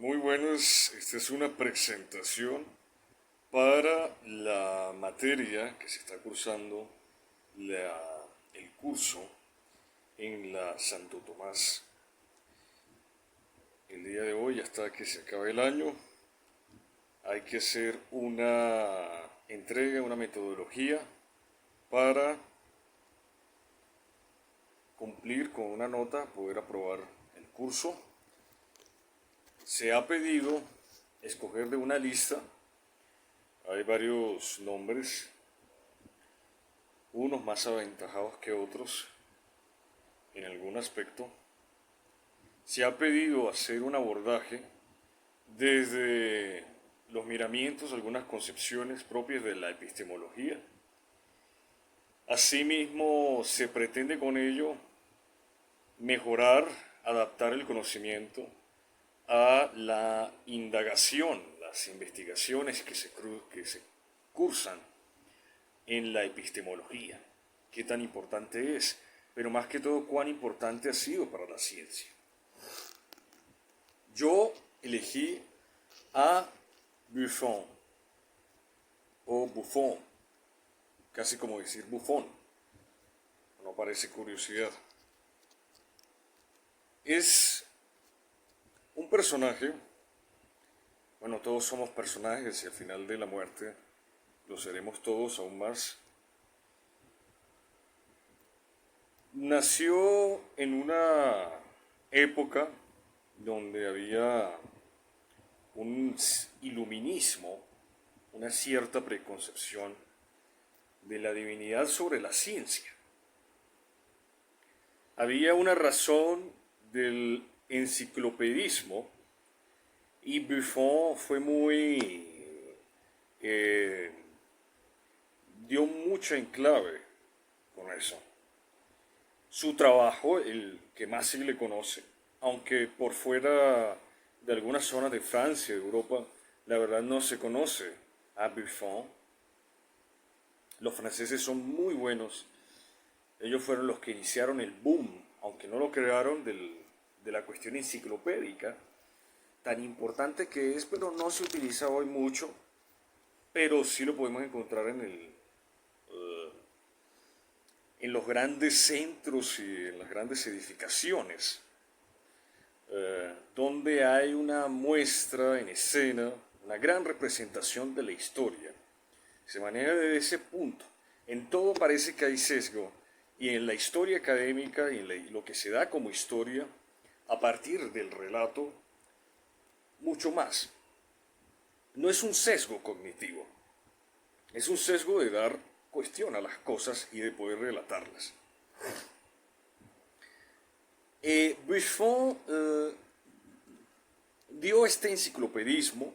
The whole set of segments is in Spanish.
Muy buenas, esta es una presentación para la materia que se está cursando, el curso en la Santo Tomás. El día de hoy, hasta que se acabe el año, hay que hacer una entrega, una metodología para cumplir con una nota, poder aprobar el curso. Se ha pedido escoger de una lista. Hay varios nombres, unos más aventajados que otros en algún aspecto. Se ha pedido hacer un abordaje desde los miramientos, algunas concepciones propias de la epistemología. Asimismo, se pretende con ello mejorar, adaptar el conocimiento a la indagación, las investigaciones que se cursan en la epistemología. Qué tan importante es, pero más que todo cuán importante ha sido para la ciencia. Yo elegí a Buffon, o Buffon, casi como decir bufón, no parece curiosidad. Es un personaje, bueno, todos somos personajes y al final de la muerte lo seremos todos aún más. Nació en una época donde había un iluminismo, una cierta preconcepción de la divinidad sobre la ciencia. Había una razón del enciclopedismo y Buffon fue dio mucha enclave con eso. Su trabajo, el que más se le conoce, aunque por fuera de algunas zonas de Francia, de Europa, la verdad no se conoce a Buffon. Los franceses son muy buenos. Ellos fueron los que iniciaron el boom, aunque no lo crearon, de la cuestión enciclopédica, tan importante que es, pero no se utiliza hoy mucho, pero sí lo podemos encontrar en los grandes centros y en las grandes edificaciones, donde hay una muestra en escena, una gran representación de la historia. Se maneja desde ese punto. En todo parece que hay sesgo, y en la historia académica y en lo que se da como historia, a partir del relato, mucho más. No es un sesgo cognitivo, es un sesgo de dar cuestión a las cosas y de poder relatarlas. Buffon dio este enciclopedismo,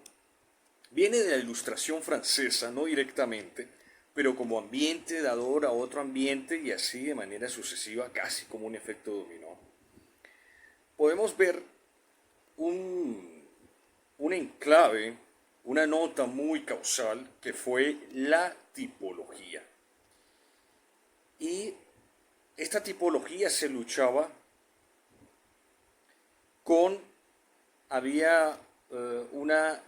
viene de la Ilustración francesa, no directamente, pero como ambiente dador a otro ambiente y así de manera sucesiva, casi como un efecto dominó. Podemos ver un enclave, una nota muy causal que fue la tipología. Y esta tipología se luchaba con, había una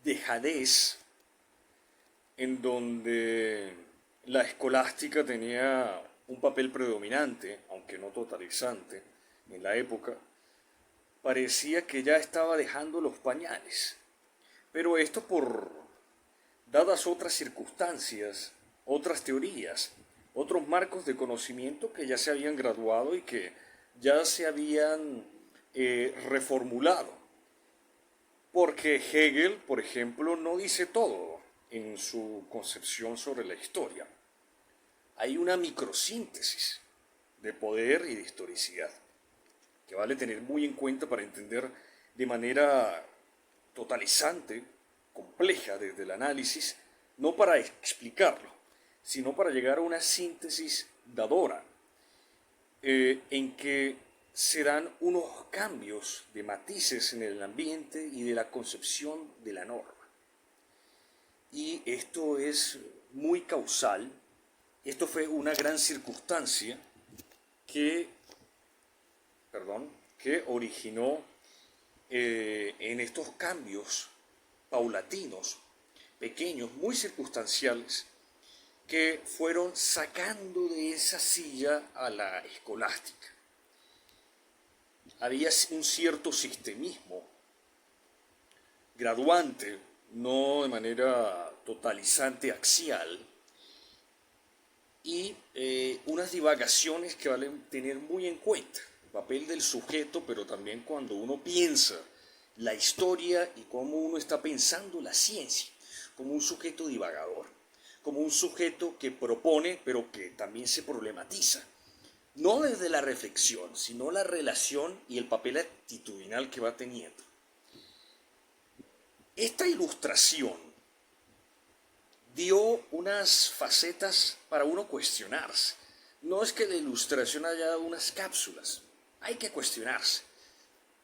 dejadez en donde la escolástica tenía un papel predominante, aunque no totalizante, en la época. Parecía que ya estaba dejando los pañales, pero esto por dadas otras circunstancias, otras teorías, otros marcos de conocimiento que ya se habían graduado y que ya se habían reformulado. Porque Hegel, por ejemplo, no dice todo en su concepción sobre la historia. Hay una microsíntesis de poder y de historicidad que vale tener muy en cuenta para entender de manera totalizante, compleja desde el análisis, no para explicarlo, sino para llegar a una síntesis dadora, en que se dan unos cambios de matices en el ambiente y de la concepción de la norma. Y esto es muy causal, esto fue una gran circunstancia que originó en estos cambios paulatinos, pequeños, muy circunstanciales, que fueron sacando de esa silla a la escolástica. Había un cierto sistemismo graduante, no de manera totalizante, axial, y unas divagaciones que valen tener muy en cuenta. El papel del sujeto, pero también cuando uno piensa la historia y cómo uno está pensando la ciencia, como un sujeto divagador, como un sujeto que propone, pero que también se problematiza. No desde la reflexión, sino la relación y el papel actitudinal que va teniendo. Esta ilustración dio unas facetas para uno cuestionarse. No es que la ilustración haya dado unas cápsulas, hay que cuestionarse,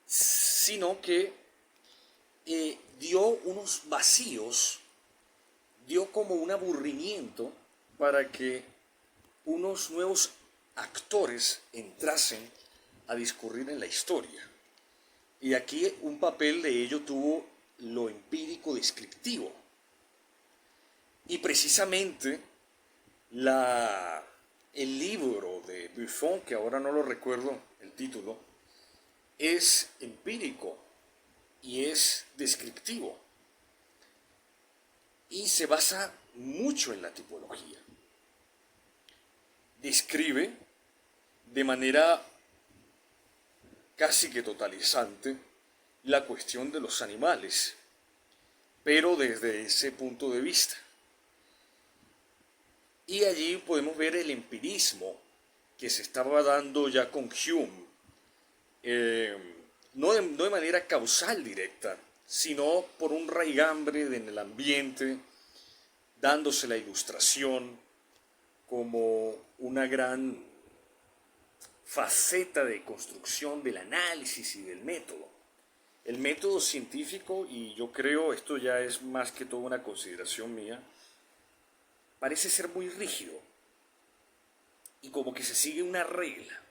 sino que dio unos vacíos, dio como un aburrimiento para que unos nuevos actores entrasen a discurrir en la historia. Y aquí un papel de ello tuvo lo empírico descriptivo. Y precisamente el libro de Buffon, que ahora no lo recuerdo el título, es empírico y es descriptivo. Y se basa mucho en la tipología. Describe de manera casi que totalizante la cuestión de los animales, pero desde ese punto de vista. Y allí podemos ver el empirismo que se estaba dando ya con Hume, no de manera causal directa, sino por un raigambre en el ambiente, dándose la ilustración como una gran faceta de construcción del análisis y del método. El método científico, y yo creo esto ya es más que todo una consideración mía, parece ser muy rígido y como que se sigue una regla,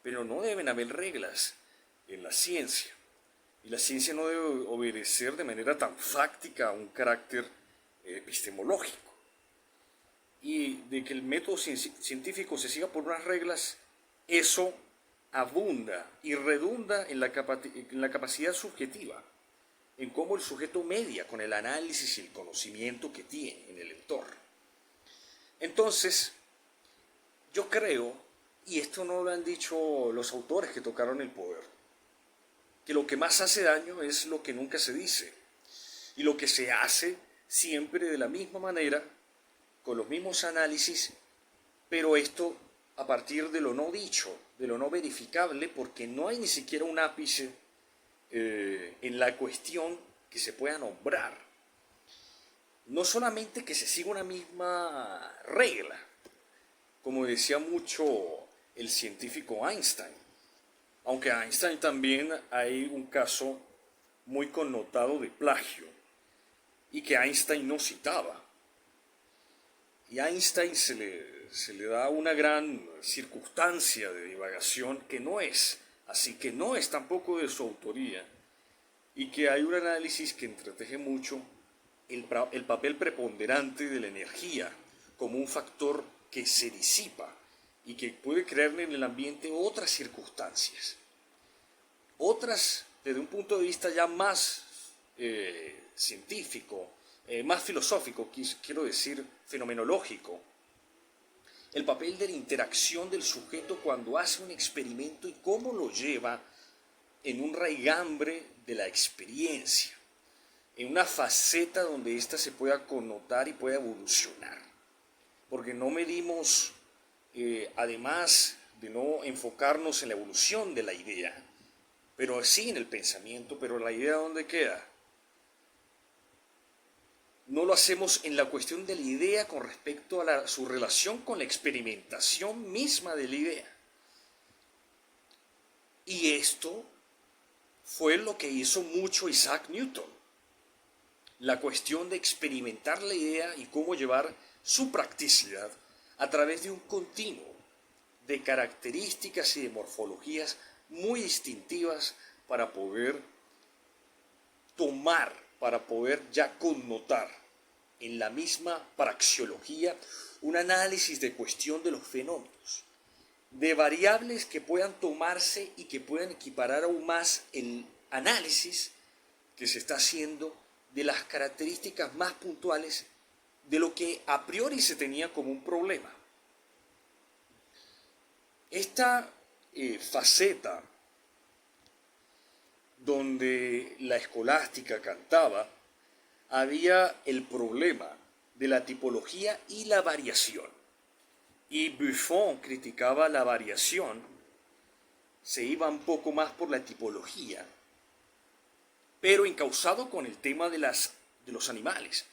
pero no deben haber reglas en la ciencia. Y la ciencia no debe obedecer de manera tan fáctica a un carácter epistemológico. Y de que el método científico se siga por unas reglas, eso abunda y redunda en la capacidad subjetiva, en cómo el sujeto media con el análisis y el conocimiento que tiene en el entorno. Entonces, yo creo, y esto no lo han dicho los autores que tocaron el poder, que lo que más hace daño es lo que nunca se dice, y lo que se hace siempre de la misma manera, con los mismos análisis, pero esto a partir de lo no dicho, de lo no verificable, porque no hay ni siquiera un ápice en la cuestión que se pueda nombrar. No solamente que se siga una misma regla, como decía mucho el científico Einstein, aunque a Einstein también hay un caso muy connotado de plagio y que Einstein no citaba. Y a Einstein se le da una gran circunstancia de divagación que no es, así que no es tampoco de su autoría, y que hay un análisis que entreteje mucho el papel preponderante de la energía como un factor que se disipa y que puede crear en el ambiente otras circunstancias, otras desde un punto de vista ya más científico, más filosófico, quiero decir, fenomenológico. El papel de la interacción del sujeto cuando hace un experimento y cómo lo lleva en un raigambre de la experiencia, en una faceta donde ésta se pueda connotar y pueda evolucionar. Porque no medimos, además de no enfocarnos en la evolución de la idea, pero sí en el pensamiento, pero la idea ¿dónde queda? No lo hacemos en la cuestión de la idea con respecto a su relación con la experimentación misma de la idea. Y esto fue lo que hizo mucho Isaac Newton. La cuestión de experimentar la idea y cómo llevar su practicidad a través de un continuo de características y de morfologías muy distintivas para poder tomar para poder ya connotar en la misma praxeología un análisis de cuestión de los fenómenos, de variables que puedan tomarse y que puedan equiparar aún más el análisis que se está haciendo de las características más puntuales de lo que a priori se tenía como un problema. Esta faceta donde la escolástica cantaba, había el problema de la tipología y la variación. Y Buffon criticaba la variación, se iba un poco más por la tipología, pero encauzado con el tema de los animales.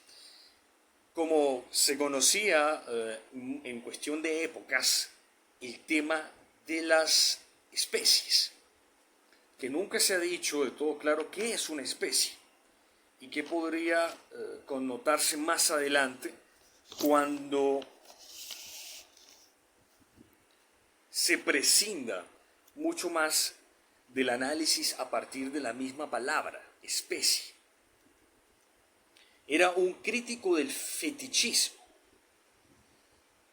Como se conocía en cuestión de épocas, el tema de las especies, que nunca se ha dicho de todo claro qué es una especie y qué podría connotarse más adelante cuando se prescinda mucho más del análisis a partir de la misma palabra, especie. Era un crítico del fetichismo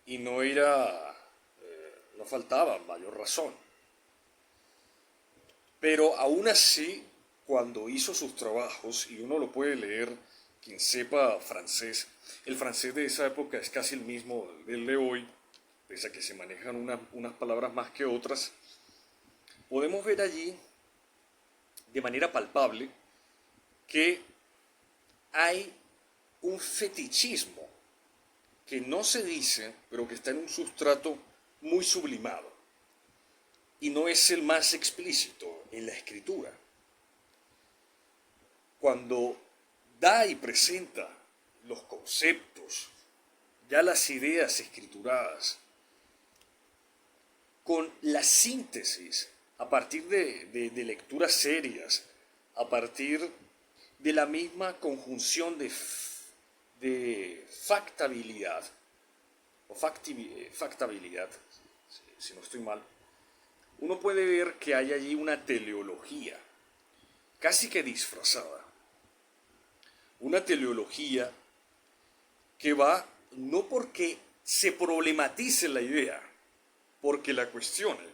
y no faltaba mayor razón. Pero aún así, cuando hizo sus trabajos, y uno lo puede leer, quien sepa francés, el francés de esa época es casi el mismo del de hoy, pese a que se manejan unas palabras más que otras, podemos ver allí, de manera palpable, que hay un fetichismo que no se dice, pero que está en un sustrato muy sublimado. Y no es el más explícito en la escritura. Cuando da y presenta los conceptos, ya las ideas escrituradas, con la síntesis a partir de lecturas serias, a partir de la misma conjunción de factabilidad, o factabilidad, si no estoy mal, uno puede ver que hay allí una teleología, casi que disfrazada. Una teleología que va no porque se problematice la idea, porque la cuestione,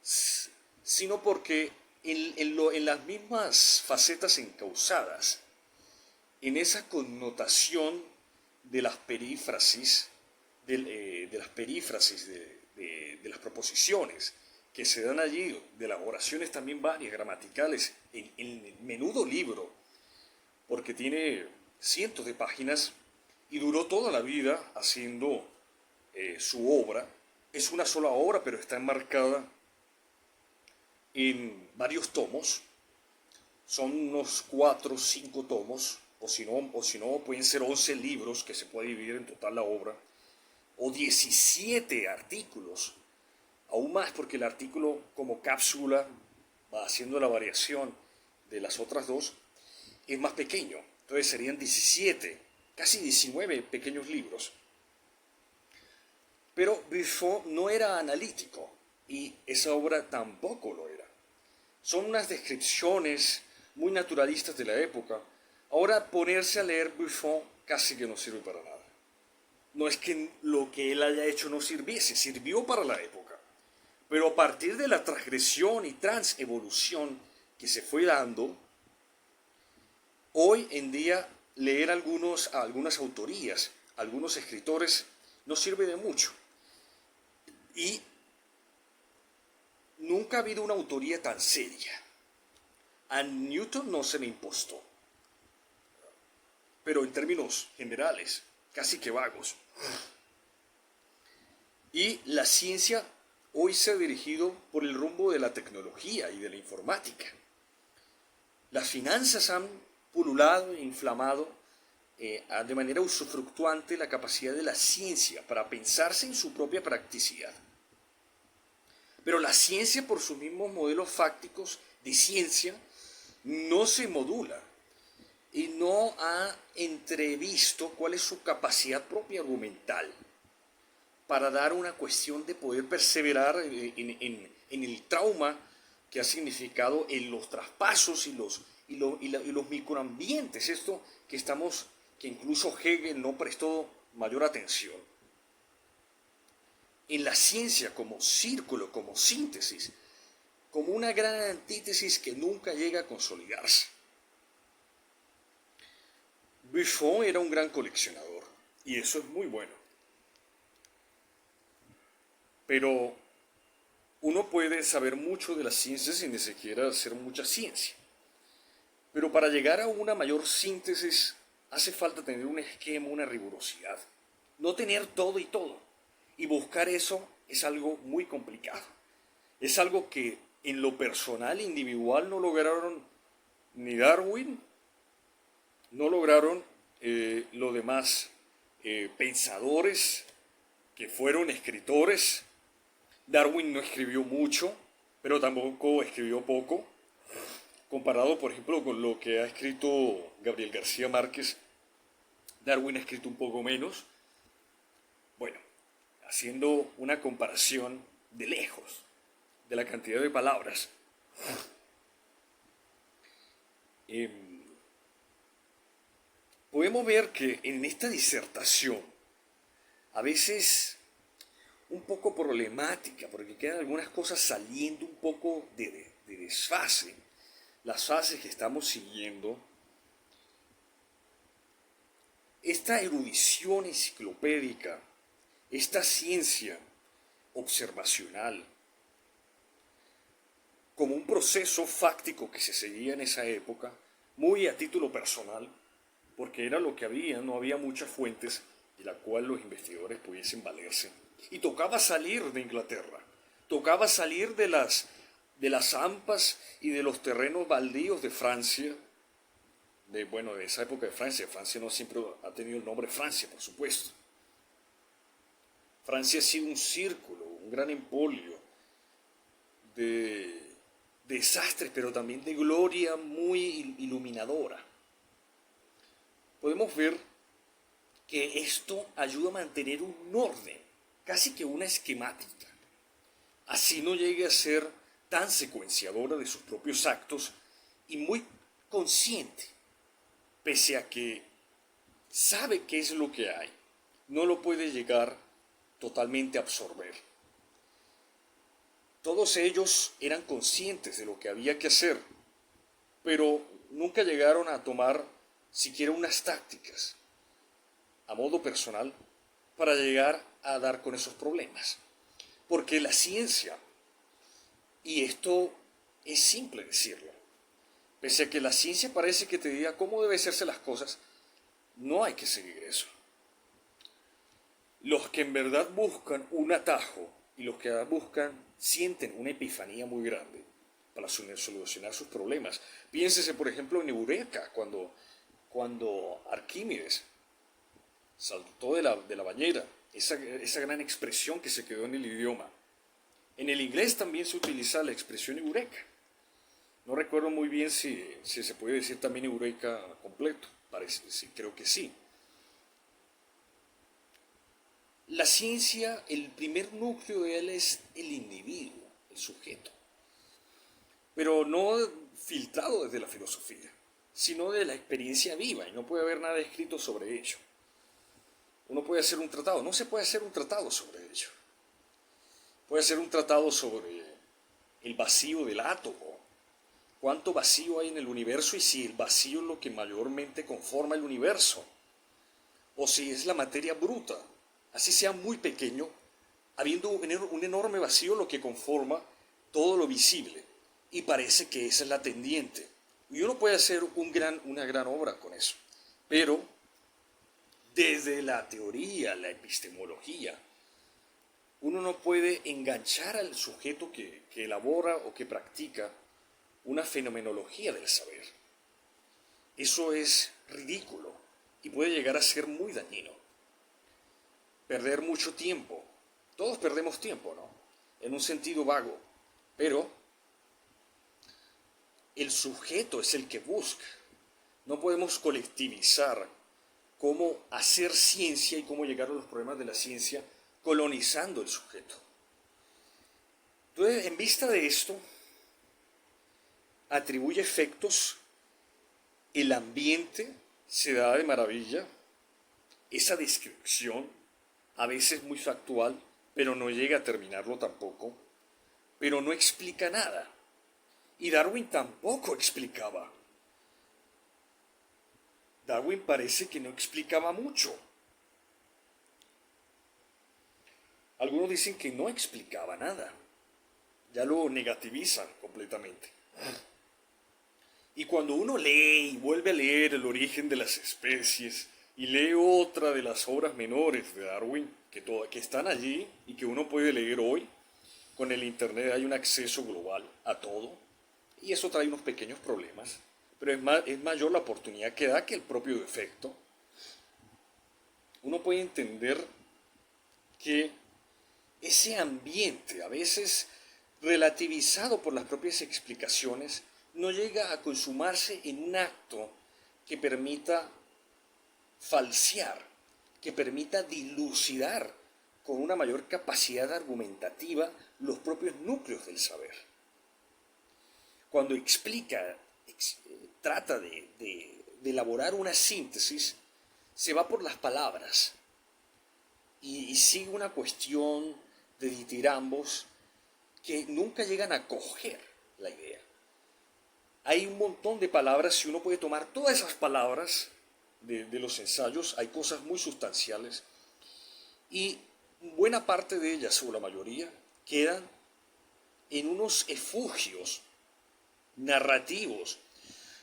sino porque en las mismas facetas encausadas, en esa connotación de las perífrasis, de las proposiciones que se dan allí, de las oraciones también varias, gramaticales, en el menudo libro, porque tiene cientos de páginas y duró toda la vida haciendo su obra. Es una sola obra, pero está enmarcada en varios tomos. Son unos 4 o 5 tomos, o si no pueden ser 11 libros que se puede dividir en total la obra, o 17 artículos, aún más porque el artículo como cápsula va haciendo la variación de las otras dos, es más pequeño, entonces serían 17, casi 19 pequeños libros. Pero Buffon no era analítico y esa obra tampoco lo era. Son unas descripciones muy naturalistas de la época. Ahora ponerse a leer Buffon casi que no sirve para nada. No es que lo que él haya hecho no sirviese, sirvió para la época. Pero a partir de la transgresión y transevolución que se fue dando, hoy en día leer algunas autorías, algunos escritores, no sirve de mucho. Y nunca ha habido una autoría tan seria. A Newton no se le impostó, pero en términos generales, casi que vagos. Y la ciencia hoy se ha dirigido por el rumbo de la tecnología y de la informática. Las finanzas han pululado e inflamado de manera usufructuante la capacidad de la ciencia para pensarse en su propia practicidad. Pero la ciencia, por sus mismos modelos fácticos de ciencia, no se modula y no ha entrevisto cuál es su capacidad propia argumental para dar una cuestión de poder perseverar en el trauma que ha significado en los traspasos y los y los microambientes, esto que incluso Hegel no prestó mayor atención. En la ciencia como círculo, como síntesis, como una gran antítesis que nunca llega a consolidarse. Buffon era un gran coleccionador, y eso es muy bueno. Pero uno puede saber mucho de la ciencia sin ni siquiera hacer mucha ciencia. Pero para llegar a una mayor síntesis hace falta tener un esquema, una rigurosidad. No tener todo y todo. Y buscar eso es algo muy complicado. Es algo que en lo personal, individual, no lograron ni Darwin, no lograron los demás pensadores que fueron escritores. Darwin no escribió mucho, pero tampoco escribió poco. Comparado, por ejemplo, con lo que ha escrito Gabriel García Márquez, Darwin ha escrito un poco menos. Bueno, haciendo una comparación de lejos de la cantidad de palabras, podemos ver que en esta disertación, a veces un poco problemática, porque quedan algunas cosas saliendo un poco de desfase, las fases que estamos siguiendo, esta erudición enciclopédica, esta ciencia observacional, como un proceso fáctico que se seguía en esa época, muy a título personal, porque era lo que había, no había muchas fuentes de la cual los investigadores pudiesen valerse. Y tocaba salir de Inglaterra, tocaba salir de las hampas y de los terrenos baldíos de Francia, de esa época de Francia. Francia no siempre ha tenido el nombre Francia, por supuesto. Francia ha sido un círculo, un gran empolio de desastres, pero también de gloria muy iluminadora. Podemos ver que esto ayuda a mantener un orden, casi que una esquemática. Así no llegue a ser tan secuenciadora de sus propios actos y muy consciente, pese a que sabe qué es lo que hay, no lo puede llegar totalmente a absorber. Todos ellos eran conscientes de lo que había que hacer, pero nunca llegaron a tomar siquiera unas tácticas a modo personal para llegar a dar con esos problemas. Porque la ciencia, y esto es simple decirlo, pese a que la ciencia parece que te diga cómo deben hacerse las cosas, no hay que seguir eso. Los que en verdad buscan un atajo y los que sienten una epifanía muy grande para solucionar sus problemas. Piénsese, por ejemplo, en Eureka, cuando Arquímedes saltó de la bañera, esa gran expresión que se quedó en el idioma. En el inglés también se utiliza la expresión eureka. No recuerdo muy bien si se puede decir también eureka completo. Sí, creo que sí. La ciencia, el primer núcleo de él es el individuo, el sujeto. Pero no filtrado desde la filosofía, sino de la experiencia viva, y no puede haber nada escrito sobre ello. Uno puede hacer un tratado, no se puede hacer un tratado sobre ello. Puede hacer un tratado sobre el vacío del átomo, cuánto vacío hay en el universo y si el vacío es lo que mayormente conforma el universo, o si es la materia bruta, así sea muy pequeño, habiendo un enorme vacío lo que conforma todo lo visible, y parece que esa es la tendiente. Y uno puede hacer una gran obra con eso, pero desde la teoría, la epistemología, uno no puede enganchar al sujeto que elabora o que practica una fenomenología del saber. Eso es ridículo y puede llegar a ser muy dañino. Perder mucho tiempo. Todos perdemos tiempo, ¿no? En un sentido vago. Pero el sujeto es el que busca. No podemos colectivizar cómo hacer ciencia y cómo llegar a los problemas de la ciencia colonizando el sujeto. Entonces, en vista de esto, atribuye efectos el ambiente se da de maravilla, esa descripción, a veces muy factual, pero no llega a terminarlo tampoco, pero no explica nada. Y Darwin tampoco explicaba. Darwin parece que no explicaba mucho. Algunos dicen que no explicaba nada. Ya lo negativizan completamente. Y cuando uno lee y vuelve a leer El origen de las especies y lee otra de las obras menores de Darwin que están allí y que uno puede leer hoy, con el Internet hay un acceso global a todo y eso trae unos pequeños problemas, pero es mayor la oportunidad que da que el propio defecto. Uno puede entender que ese ambiente, a veces relativizado por las propias explicaciones, no llega a consumarse en un acto que permita falsear, que permita dilucidar con una mayor capacidad argumentativa los propios núcleos del saber. Cuando trata de elaborar una síntesis, se va por las palabras y sigue una cuestión de ditirambos que nunca llegan a coger la idea. Hay un montón de palabras, si uno puede tomar todas esas palabras de los ensayos, hay cosas muy sustanciales y buena parte de ellas, o la mayoría, quedan en unos efugios narrativos,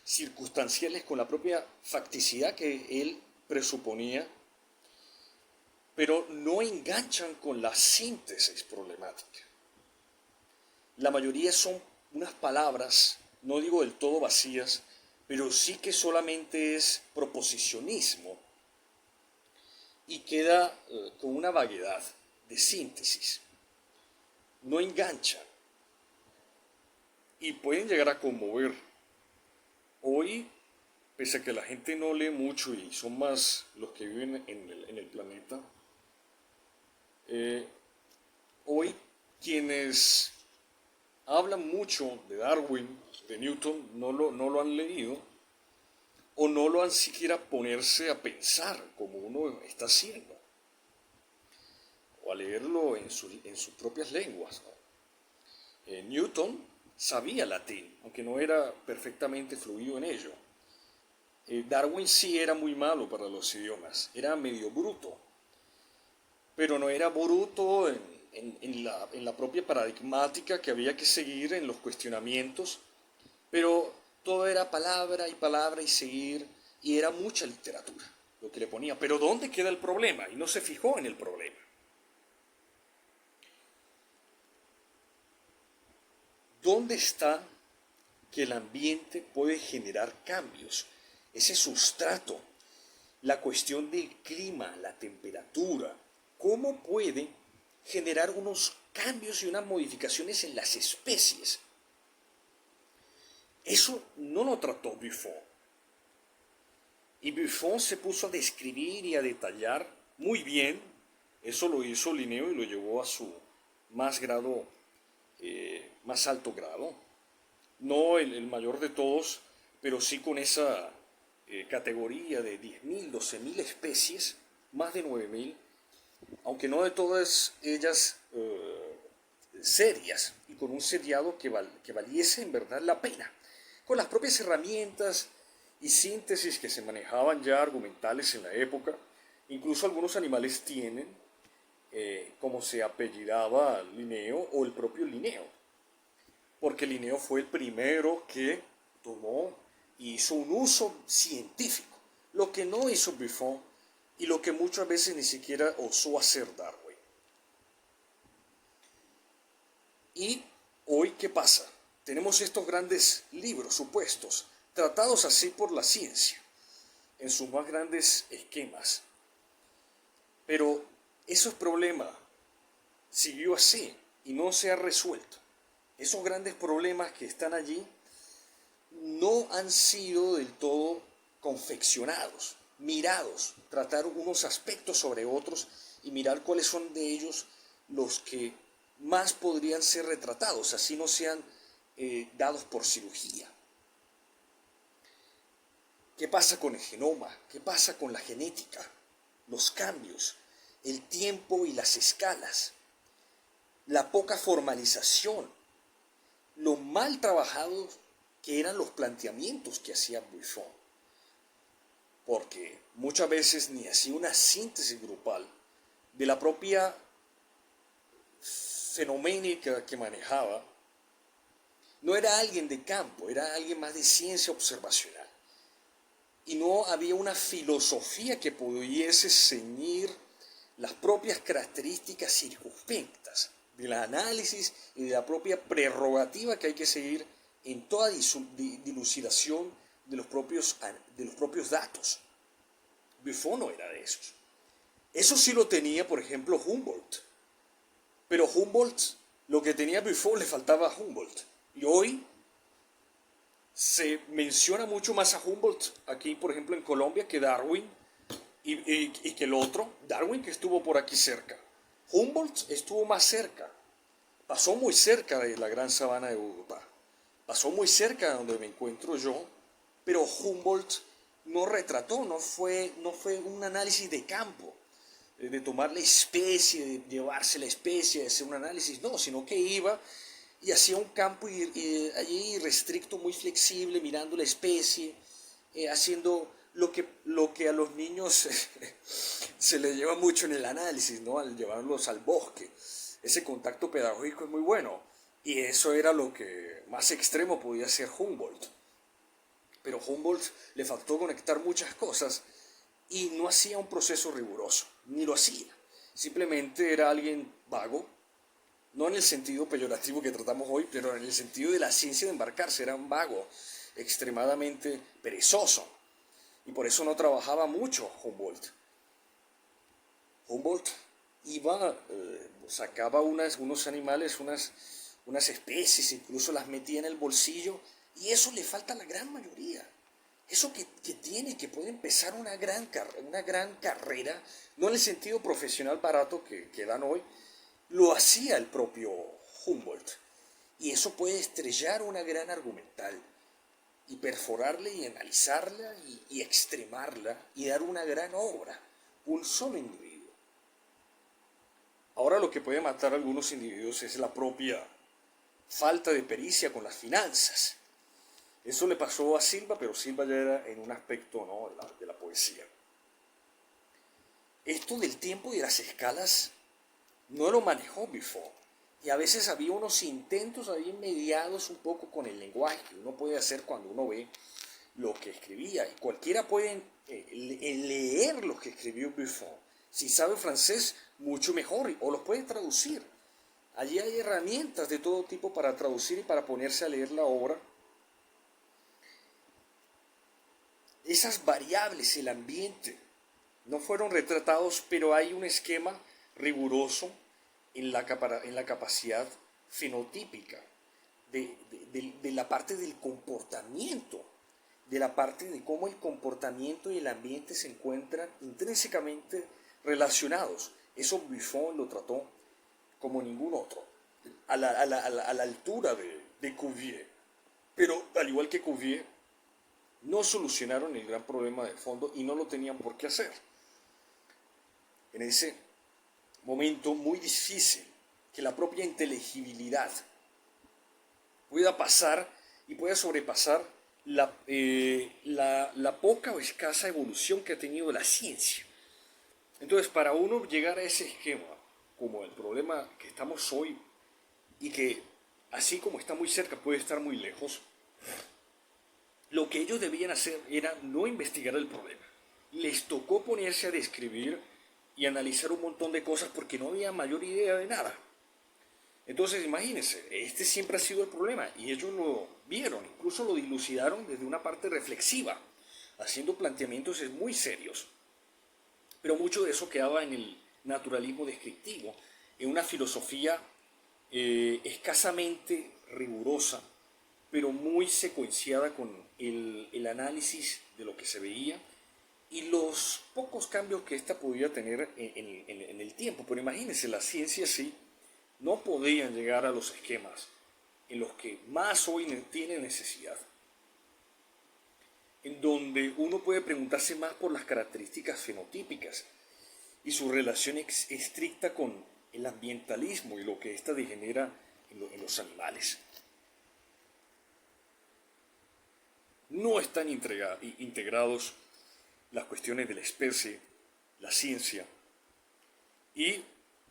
circunstanciales con la propia facticidad que él presuponía, pero no enganchan con la síntesis problemática. La mayoría son unas palabras, no digo del todo vacías, pero sí que solamente es proposicionismo y queda con una vaguedad de síntesis. No enganchan y pueden llegar a conmover. Hoy, pese a que la gente no lee mucho y son más los que viven en el planeta, hoy quienes hablan mucho de Darwin, de Newton, no lo han leído o no lo han siquiera ponerse a pensar como uno está haciendo o a leerlo en sus propias lenguas, ¿no? Newton sabía latín, aunque no era perfectamente fluido en ello. Darwin sí era muy malo para los idiomas, era medio bruto, pero no era bruto en la propia paradigmática que había que seguir en los cuestionamientos, pero todo era palabra y seguir, y era mucha literatura lo que le ponía. Pero ¿dónde queda el problema? Y no se fijó en el problema. ¿Dónde está que el ambiente puede generar cambios? Ese sustrato, la cuestión del clima, la temperatura, ¿cómo puede generar unos cambios y unas modificaciones en las especies? Eso no lo trató Buffon. Y Buffon se puso a describir y a detallar muy bien. Eso lo hizo Linneo y lo llevó a su más alto grado. No el mayor de todos, pero sí con esa categoría de 10.000, 12.000 especies, más de 9.000, aunque no de todas ellas serias y con un seriado que valiese en verdad la pena, con las propias herramientas y síntesis que se manejaban ya argumentales en la época. Incluso algunos animales tienen, como se apellidaba Linneo o el propio Linneo, porque Linneo fue el primero que tomó y hizo un uso científico, lo que no hizo Buffon y lo que muchas veces ni siquiera osó hacer Darwin. Y hoy, ¿qué pasa? Tenemos estos grandes libros supuestos, tratados así por la ciencia, en sus más grandes esquemas. Pero ese problema siguió así y no se ha resuelto. Esos grandes problemas que están allí no han sido del todo confeccionados, mirados, tratar unos aspectos sobre otros y mirar cuáles son de ellos los que más podrían ser retratados, así no sean dados por cirugía. ¿Qué pasa con el genoma? ¿Qué pasa con la genética? Los cambios, el tiempo y las escalas, la poca formalización, lo mal trabajados que eran los planteamientos que hacía Buffon, porque muchas veces ni hacía una síntesis grupal de la propia fenoménica que manejaba. No era alguien de campo, era alguien más de ciencia observacional. Y no había una filosofía que pudiese ceñir las propias características circunspectas del análisis y de la propia prerrogativa que hay que seguir en toda dilucidación de los propios datos. Buffon no era de esos. Eso sí lo tenía, por ejemplo, Humboldt. Pero Humboldt, lo que tenía Buffon le faltaba a Humboldt. Y hoy se menciona mucho más a Humboldt aquí, por ejemplo, en Colombia, que Darwin y que el otro, Darwin, que estuvo por aquí cerca. Humboldt estuvo más cerca, pasó muy cerca de la gran sabana de Bogotá, pasó muy cerca de donde me encuentro yo, pero Humboldt no retrató, no fue un análisis de campo, de tomar la especie, de llevarse la especie, de hacer un análisis, no, sino que iba y hacía un campo allí restricto, muy flexible, mirando la especie, haciendo lo que a los niños se les lleva mucho en el análisis, ¿no? Al llevarlos al bosque. Ese contacto pedagógico es muy bueno. Y eso era lo que más extremo podía hacer Humboldt. Pero Humboldt le faltó conectar muchas cosas y no hacía un proceso riguroso, ni lo hacía. Simplemente era alguien vago, no en el sentido peyorativo que tratamos hoy, pero en el sentido de la ciencia de embarcarse, era un vago, extremadamente perezoso. Y por eso no trabajaba mucho Humboldt. Humboldt iba, sacaba unos animales, unas especies, incluso las metía en el bolsillo, y eso le falta a la gran mayoría. Eso que tiene, que puede empezar una gran carrera, no en el sentido profesional barato que dan hoy, lo hacía el propio Humboldt. Y eso puede estrellar una gran argumental y perforarla y analizarla y extremarla y dar una gran obra, un solo individuo. Ahora lo que puede matar a algunos individuos es la propia falta de pericia con las finanzas. Eso le pasó a Silva, pero Silva ya era en un aspecto, ¿no?, de la poesía. Esto del tiempo y de las escalas no lo manejó Buffon. Y a veces había unos intentos ahí mediados un poco con el lenguaje que uno puede hacer cuando uno ve lo que escribía. Y cualquiera puede leer lo que escribió Buffon. Si sabe francés, mucho mejor, o los puede traducir. Allí hay herramientas de todo tipo para traducir y para ponerse a leer la obra. Esas variables, el ambiente, no fueron retratados, pero hay un esquema riguroso en la capacidad fenotípica de la parte del comportamiento, de la parte de cómo el comportamiento y el ambiente se encuentran intrínsecamente relacionados. Eso Buffon lo trató como ningún otro, a la altura de Cuvier. Pero al igual que Cuvier, no solucionaron el gran problema de fondo y no lo tenían por qué hacer. En ese momento muy difícil que la propia inteligibilidad pueda pasar y pueda sobrepasar la poca o escasa evolución que ha tenido la ciencia. Entonces, para uno llegar a ese esquema, como el problema que estamos hoy, y que así como está muy cerca puede estar muy lejos, lo que ellos debían hacer era no investigar el problema. Les tocó ponerse a describir y analizar un montón de cosas porque no había mayor idea de nada. Entonces, imagínense, este siempre ha sido el problema y ellos lo vieron, incluso lo dilucidaron desde una parte reflexiva, haciendo planteamientos muy serios. Pero mucho de eso quedaba en el naturalismo descriptivo, en una filosofía escasamente rigurosa, pero muy secuenciada con el análisis de lo que se veía y los pocos cambios que ésta podía tener en el tiempo. Pero imagínense, la ciencia sí no podían llegar a los esquemas en los que más hoy tiene necesidad. en donde uno puede preguntarse más por las características fenotípicas y su relación estricta con el ambientalismo y lo que ésta degenera en los animales. No están integrados las cuestiones de la especie, la ciencia, y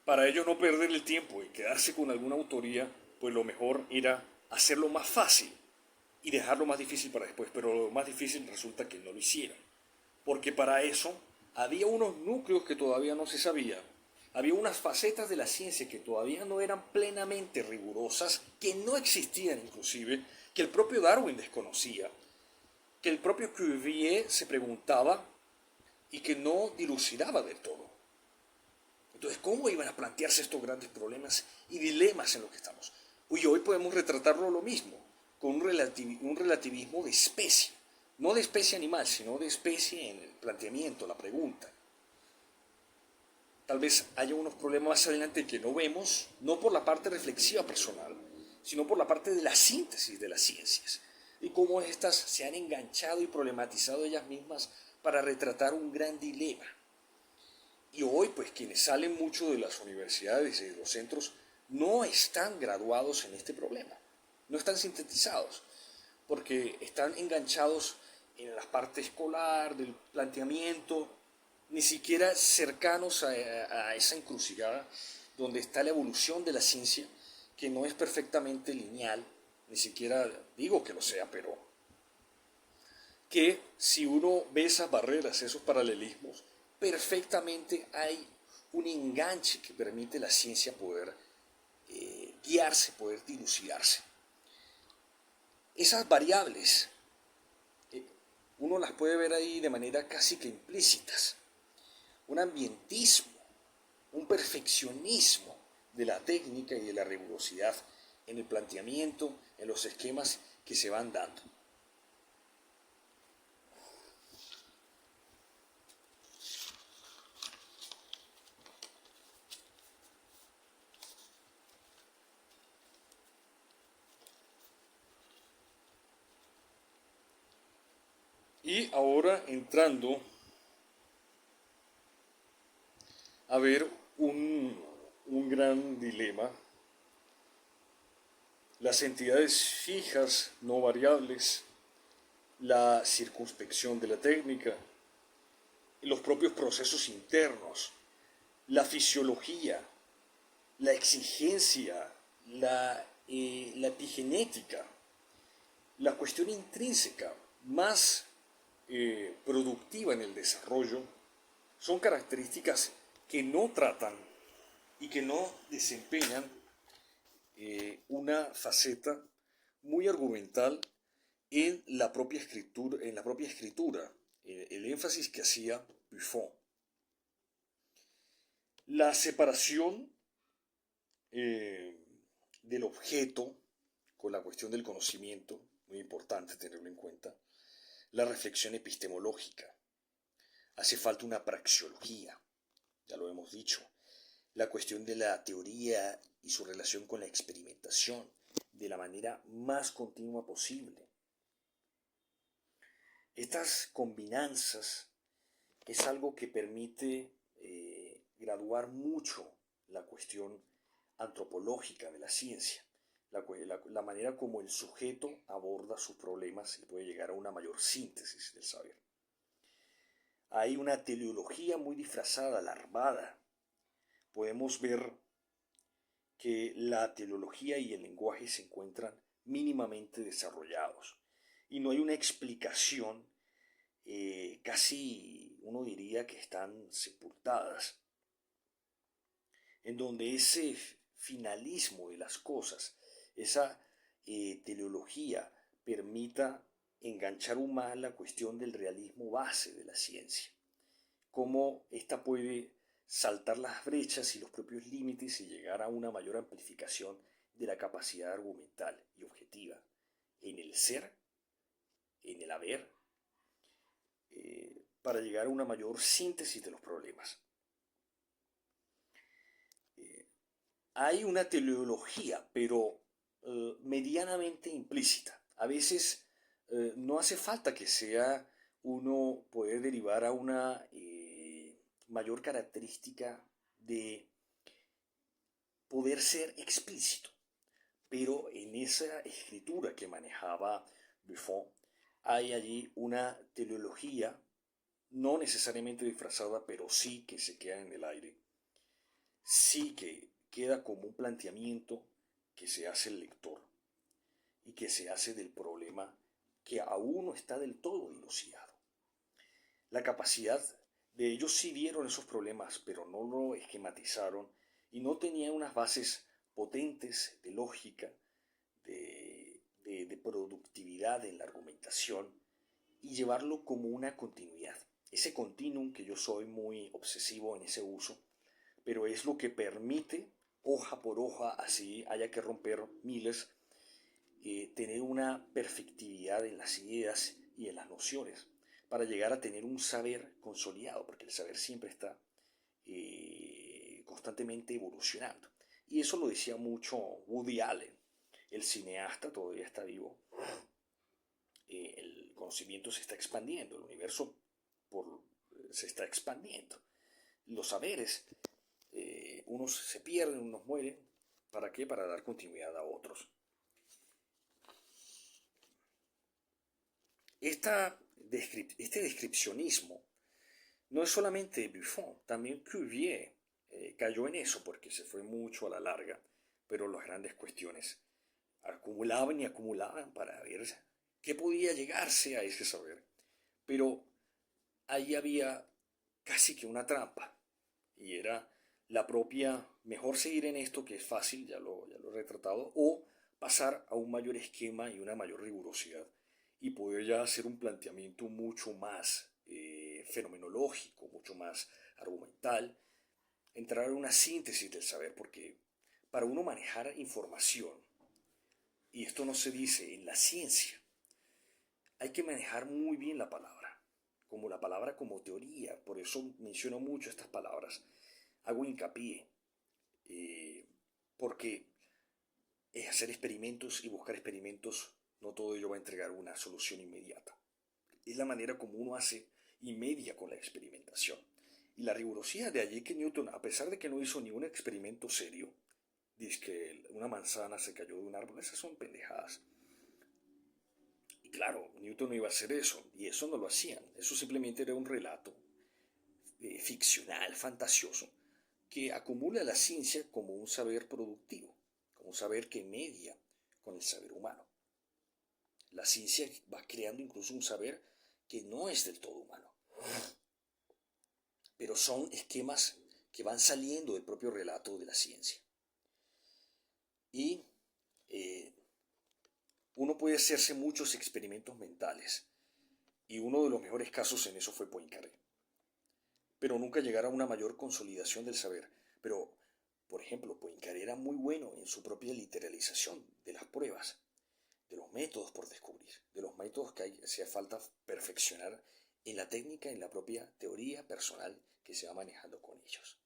para ello no perder el tiempo y quedarse con alguna autoría, pues lo mejor era hacerlo más fácil y dejarlo más difícil para después, pero lo más difícil resulta que no lo hicieron, porque para eso había unos núcleos que todavía no se sabían, había unas facetas de la ciencia que todavía no eran plenamente rigurosas, que no existían inclusive, que el propio Darwin desconocía, que el propio Cuvier se preguntaba y que no dilucidaba del todo. Entonces, ¿cómo iban a plantearse estos grandes problemas y dilemas en los que estamos? Y hoy podemos retratarlo lo mismo, con un relativismo de especie, no de especie animal, sino de especie en el planteamiento, la pregunta. Tal vez haya unos problemas más adelante que no vemos, no por la parte reflexiva personal, sino por la parte de la síntesis de las ciencias, y cómo éstas se han enganchado y problematizado ellas mismas para retratar un gran dilema. Y hoy, pues, quienes salen mucho de las universidades y de los centros no están graduados en este problema, no están sintetizados, porque están enganchados en la parte escolar, del planteamiento, ni siquiera cercanos a esa encrucijada donde está la evolución de la ciencia, que no es perfectamente lineal, ni siquiera digo que lo sea, pero que si uno ve esas barreras, esos paralelismos, perfectamente hay un enganche que permite a la ciencia poder guiarse, poder dilucidarse. Esas variables, eh, uno las puede ver ahí de manera casi que implícitas. Un ambientismo, un perfeccionismo de la técnica y de la rigurosidad en el planteamiento, en los esquemas que se van dando. Y ahora entrando a ver un gran dilema, las entidades fijas, no variables, la circunspección de la técnica, los propios procesos internos, la fisiología, la exigencia, la epigenética, la cuestión intrínseca más productiva en el desarrollo, son características que no tratan y que no desempeñan una faceta muy argumental en la propia escritura, el énfasis que hacía Buffon. La separación del objeto con la cuestión del conocimiento, muy importante tenerlo en cuenta, la reflexión epistemológica. Hace falta una praxeología, ya lo hemos dicho, la cuestión de la teoría y su relación con la experimentación de la manera más continua posible. Estas combinanzas es algo que permite graduar mucho la cuestión antropológica de la ciencia, la manera como el sujeto aborda sus problemas y puede llegar a una mayor síntesis del saber. Hay una teleología muy disfrazada, alarmada. Podemos ver que la teleología y el lenguaje se encuentran mínimamente desarrollados y no hay una explicación, casi uno diría que están sepultadas, en donde ese finalismo de las cosas, esa teleología permita enganchar aún más la cuestión del realismo base de la ciencia, cómo ésta puede saltar las brechas y los propios límites y llegar a una mayor amplificación de la capacidad argumental y objetiva en el ser, en el haber, para llegar a una mayor síntesis de los problemas. Hay una teleología, pero medianamente implícita. A veces no hace falta que sea uno poder derivar a una mayor característica de poder ser explícito. Pero en esa escritura que manejaba Buffon hay allí una teleología, no necesariamente disfrazada, pero sí que se queda en el aire, sí que queda como un planteamiento que se hace el lector y que se hace del problema que aún no está del todo dilucidado. La capacidad de ellos sí vieron esos problemas, pero no lo esquematizaron y no tenían unas bases potentes de lógica, de productividad en la argumentación y llevarlo como una continuidad. Ese continuum que yo soy muy obsesivo en ese uso, pero es lo que permite, hoja por hoja, así haya que romper miles, tener una perfectividad en las ideas y en las nociones, para llegar a tener un saber consolidado, porque el saber siempre está constantemente evolucionando. Y eso lo decía mucho Woody Allen, el cineasta, todavía está vivo. El conocimiento se está expandiendo, el universo se está expandiendo. Los saberes, unos se pierden, unos mueren. ¿Para qué? Para dar continuidad a otros. Este descripcionismo no es solamente Buffon, también Cuvier cayó en eso porque se fue mucho a la larga, pero las grandes cuestiones acumulaban y acumulaban para ver qué podía llegarse a ese saber. Pero ahí había casi que una trampa y era la propia, mejor seguir en esto que es fácil, ya lo he retratado, o pasar a un mayor esquema y una mayor rigurosidad y poder ya hacer un planteamiento mucho más fenomenológico, mucho más argumental, entrar en una síntesis del saber, porque para uno manejar información, y esto no se dice en la ciencia, hay que manejar muy bien la palabra como teoría, por eso menciono mucho estas palabras, hago hincapié, eh, porque es hacer experimentos y buscar experimentos, no todo ello va a entregar una solución inmediata. Es la manera como uno hace y media con la experimentación. Y la rigurosidad de allí que Newton, a pesar de que no hizo ningún experimento serio, dice que una manzana se cayó de un árbol, esas son pendejadas. Y claro, Newton no iba a hacer eso, y eso no lo hacían. Eso simplemente era un relato ficcional, fantasioso, que acumula la ciencia como un saber productivo, como un saber que media con el saber humano. La ciencia va creando incluso un saber que no es del todo humano, pero son esquemas que van saliendo del propio relato de la ciencia. Y eh, uno puede hacerse muchos experimentos mentales, y uno de los mejores casos en eso fue Poincaré, pero nunca llegar a una mayor consolidación del saber. Pero, por ejemplo, Poincaré era muy bueno en su propia literalización de las pruebas, de los métodos por descubrir, de los métodos que hacía falta perfeccionar en la técnica, en la propia teoría personal que se va manejando con ellos.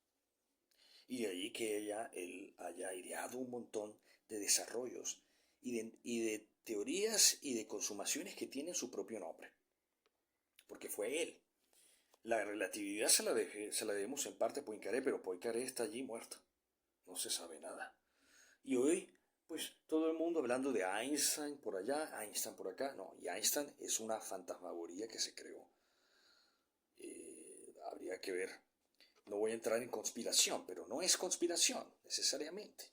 Y de ahí que él haya ideado un montón de desarrollos y de teorías y de consumaciones que tienen su propio nombre, porque fue él. La relatividad se la debemos en parte a Poincaré, pero Poincaré está allí muerto. No se sabe nada. Y hoy, pues todo el mundo hablando de Einstein por allá, Einstein por acá. No, y Einstein es una fantasmagoría que se creó. Habría que ver. No voy a entrar en conspiración, pero no es conspiración necesariamente.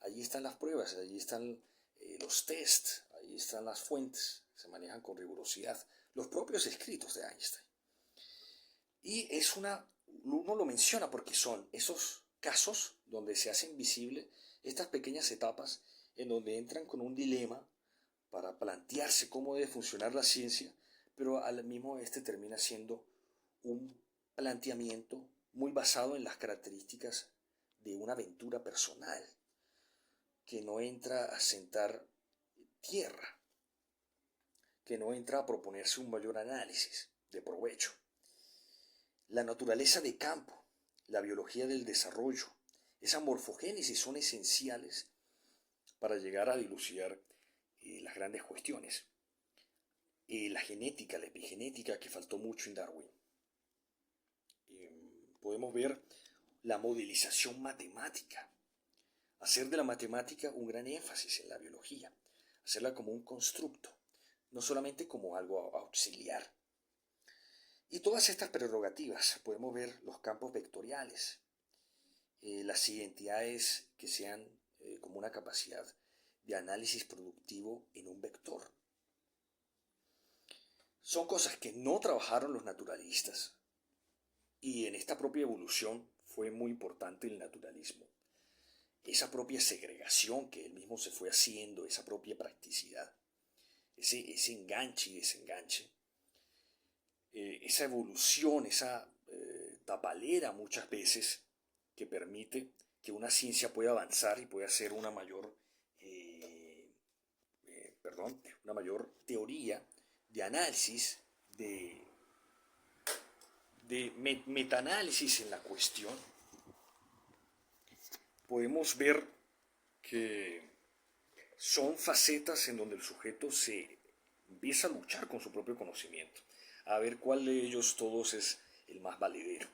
Allí están las pruebas, allí están los tests, allí están las fuentes, se manejan con rigurosidad. Los propios escritos de Einstein. Y uno lo menciona porque son esos casos donde se hacen visibles estas pequeñas etapas en donde entran con un dilema para plantearse cómo debe funcionar la ciencia, pero al mismo termina siendo un planteamiento muy basado en las características de una aventura personal, que no entra a sentar tierra, que no entra a proponerse un mayor análisis de provecho. La naturaleza de campo, la biología del desarrollo, esa morfogénesis son esenciales para llegar a dilucidar las grandes cuestiones. la genética, la epigenética, que faltó mucho en Darwin. Podemos ver la modelización matemática, hacer de la matemática un gran énfasis en la biología, hacerla como un constructo, no solamente como algo auxiliar. Y todas estas prerrogativas, podemos ver los campos vectoriales, las identidades que sean como una capacidad de análisis productivo en un vector. Son cosas que no trabajaron los naturalistas, y en esta propia evolución fue muy importante el naturalismo. Esa propia segregación que él mismo se fue haciendo, esa propia practicidad, ese enganche y desenganche, esa evolución, esa tapalera muchas veces que permite que una ciencia pueda avanzar y pueda hacer una mayor teoría de análisis, de metaanálisis en la cuestión. Podemos ver que son facetas en donde el sujeto se empieza a luchar con su propio conocimiento, a ver cuál de ellos todos es el más valedero.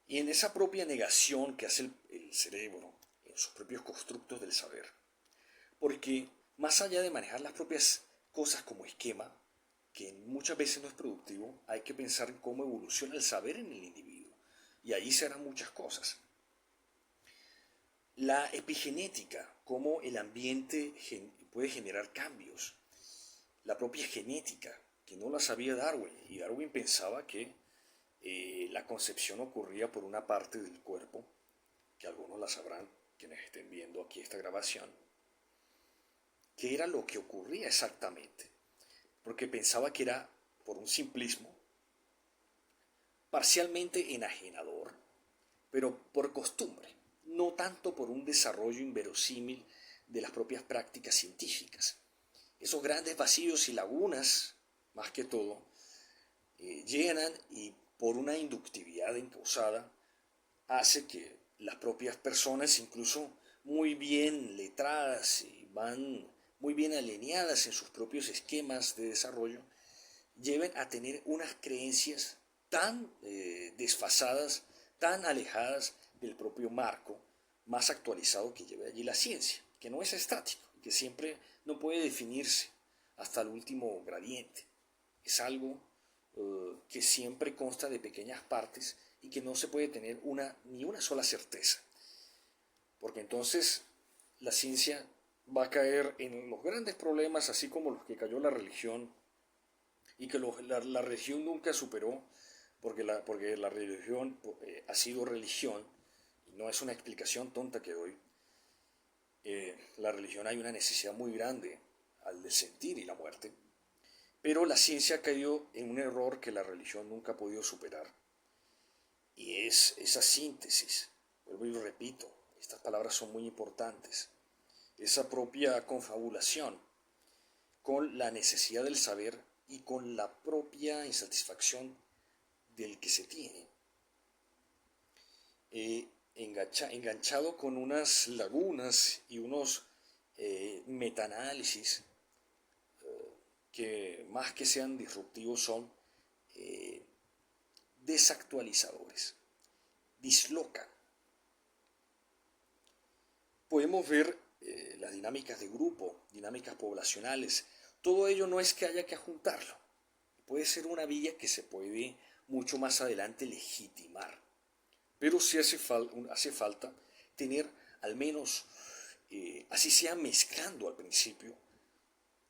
Y en esa propia negación que hace el cerebro, en sus propios constructos del saber, porque más allá de manejar las propias cosas como esquema, que muchas veces no es productivo, hay que pensar en cómo evoluciona el saber en el individuo. Y ahí se harán muchas cosas. La epigenética, cómo el ambiente puede generar cambios. La propia genética, que no la sabía Darwin, y Darwin pensaba que la concepción ocurría por una parte del cuerpo, que algunos la sabrán, quienes estén viendo aquí esta grabación, que era lo que ocurría exactamente, porque pensaba que era por un simplismo, parcialmente enajenador, pero por costumbre, no tanto por un desarrollo inverosímil de las propias prácticas científicas. Esos grandes vacíos y lagunas, más que todo, llenan y por una inductividad encausada hace que las propias personas, incluso muy bien letradas y van muy bien alineadas en sus propios esquemas de desarrollo, lleven a tener unas creencias tan desfasadas, tan alejadas del propio marco más actualizado que lleva allí la ciencia, que no es estático, que siempre no puede definirse hasta el último gradiente. Es algo que siempre consta de pequeñas partes y que no se puede tener ni una sola certeza. Porque entonces la ciencia va a caer en los grandes problemas, así como los que cayó la religión, y que la religión nunca superó, porque la religión ha sido religión, y no es una explicación tonta que doy. La religión hay una necesidad muy grande al del sentir y la muerte, pero la ciencia ha caído en un error que la religión nunca ha podido superar, y es esa síntesis. Vuelvo y lo repito, estas palabras son muy importantes. Esa propia confabulación con la necesidad del saber y con la propia insatisfacción del que se tiene. Enganchado con unas lagunas y unos metaanálisis que más que sean disruptivos son desactualizadores, dislocan. Podemos ver las dinámicas de grupo, dinámicas poblacionales. Todo ello no es que haya que juntarlo. Puede ser una vía que se puede mucho más adelante legitimar. Pero sí hace falta tener al menos, así sea mezclando al principio,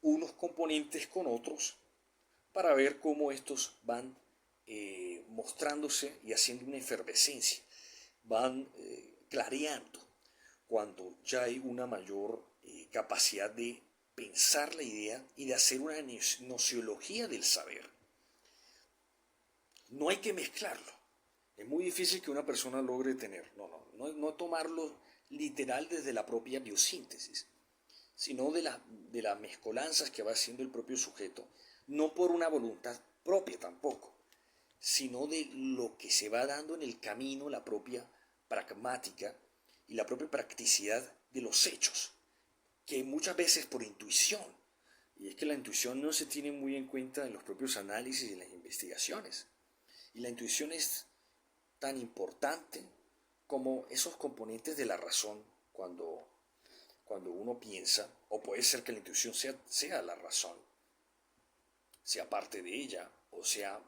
unos componentes con otros para ver cómo estos van mostrándose y haciendo una efervescencia, van clareando cuando ya hay una mayor capacidad de pensar la idea y de hacer una nociología del saber. No hay que mezclarlo. Es muy difícil que una persona logre tener, no tomarlo literal desde la propia biosíntesis, sino de las mezcolanzas que va haciendo el propio sujeto, no por una voluntad propia tampoco, sino de lo que se va dando en el camino, la propia pragmática y la propia practicidad de los hechos, que muchas veces por intuición Y es que la intuición no se tiene muy en cuenta en los propios análisis y en las investigaciones. Y la intuición es tan importante como esos componentes de la razón cuando uno piensa, o puede ser que la intuición sea la razón, sea parte de ella, o sea